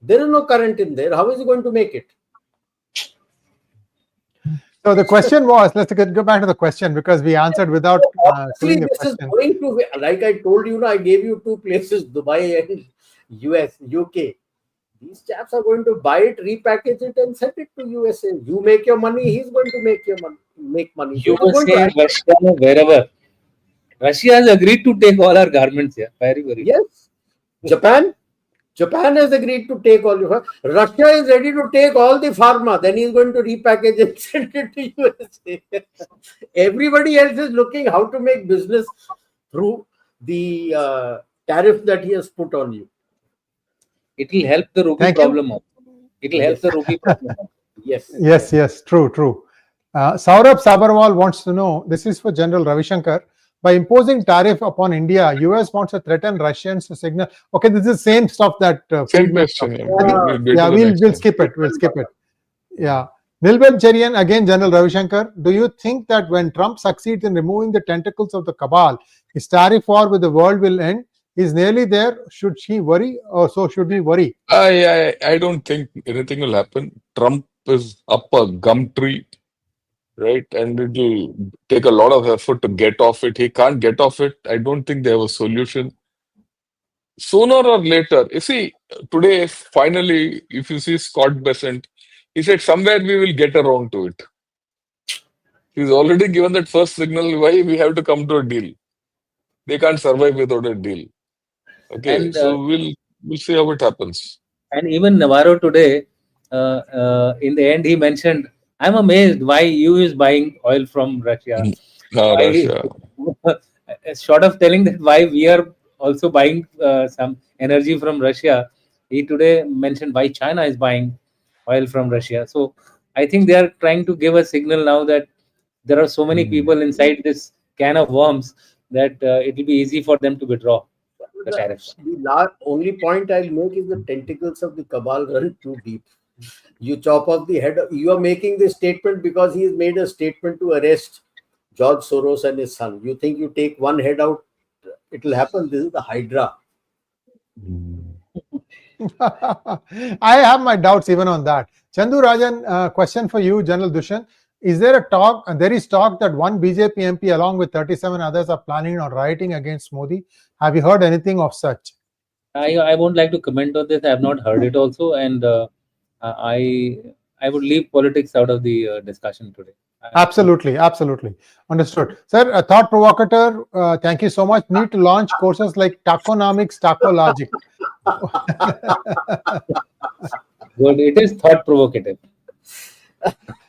There is no current in there. How is he going to make it? So the question was, let's go back to the question because we answered without filling the this is question. going to, like I told you, I gave you 2 places, Dubai and US, UK. These chaps are going to buy it, repackage it, and send it to USA. You make your money, he's going to make money. So USA, Russia, wherever. Russia has agreed to take all our garments. Yeah, very. Yes. Japan has agreed to take all your. Russia is ready to take all the pharma. Then he's going to repackage and send it to USA. Everybody else is looking how to make business through the tariff that he has put on you. It will help the rupee problem. It will help the rupee problem. Yes. True. Saurabh Sabharwal wants to know, this is for General Ravi Shankar, by imposing tariff upon India, US wants to threaten Russians to signal. Okay, this is the same stuff that. Same question. We'll skip it. Yeah. Nilben Cherian, again, General Ravi Shankar, do you think that when Trump succeeds in removing the tentacles of the cabal, his tariff war with the world will end? He's nearly there. Should she worry, or so should we worry? I don't think anything will happen. Trump is up a gum tree, right? And it will take a lot of effort to get off it. He can't get off it. I don't think they have a solution. Sooner or later, you see, today, finally, if you see Scott Bessent, he said somewhere we will get around to it. He's already given that first signal why we have to come to a deal. They can't survive without a deal. Okay, And, so we'll see how it happens. And even Navarro today, in the end, he mentioned, "I'm amazed why EU is buying oil from Russia." Russia. Short of telling that why we are also buying some energy from Russia, he today mentioned why China is buying oil from Russia. So I think they are trying to give a signal now that there are so many people inside this can of worms that it will be easy for them to withdraw the tariffs. The only point I'll make is the tentacles of the cabal run too deep. You chop off the head. You are making this statement because he has made a statement to arrest George Soros and his son. You think you take one head out, it will happen. This is the Hydra. I have my doubts even on that. Chandu Rajan, question for you, General Dushyant. Is there a talk, there is talk that one BJP MP along with 37 others are planning on rioting against Modi? Have you heard anything of such? I won't like to comment on this. I have not heard it also, and I would leave politics out of the discussion today. Absolutely. Understood. Sir, a thought provocateur, thank you so much. Need to launch courses like Taconomics, Taco Logic. Good. It is thought provocative.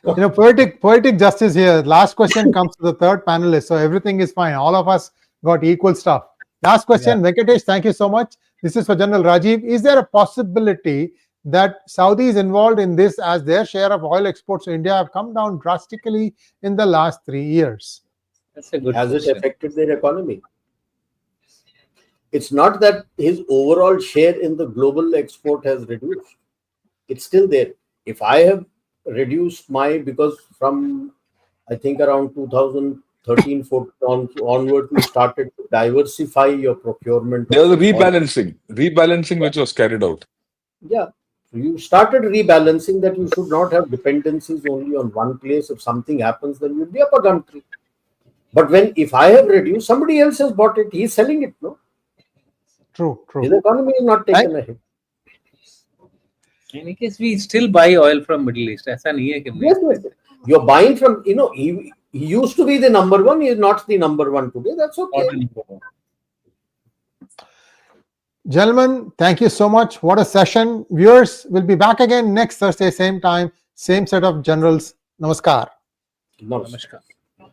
Poetic justice here. Last question comes to the third panelist, so everything is fine. All of us got equal stuff. Last question, Venkatesh, thank you so much. This is for General Rajiv. Is there a possibility that Saudis involved in this, as their share of oil exports to India have come down drastically in the last 3 years? That's a good Has it question. affected their economy? It's not that his overall share in the global export has reduced. It's still there. If I have reduced because from I think around 2013, 14 onward, you started to diversify your procurement There of was a oil. rebalancing which was carried out. Yeah. So you started rebalancing that you should not have dependencies only on one place. If something happens, then you'll be up a country. But if I have reduced, somebody else has bought it. He's selling it, no? True, His true. economy is not taken a hit. In any case, we still buy oil from Middle East. ऐसा नहीं है कि Yes, yes. You're buying from, he used to be the number one. He is not the number one today. That's okay. Gentlemen, thank you so much. What a session. Viewers, will be back again next Thursday, same time, same set of generals. Namaskar. Namaskar. Namaskar.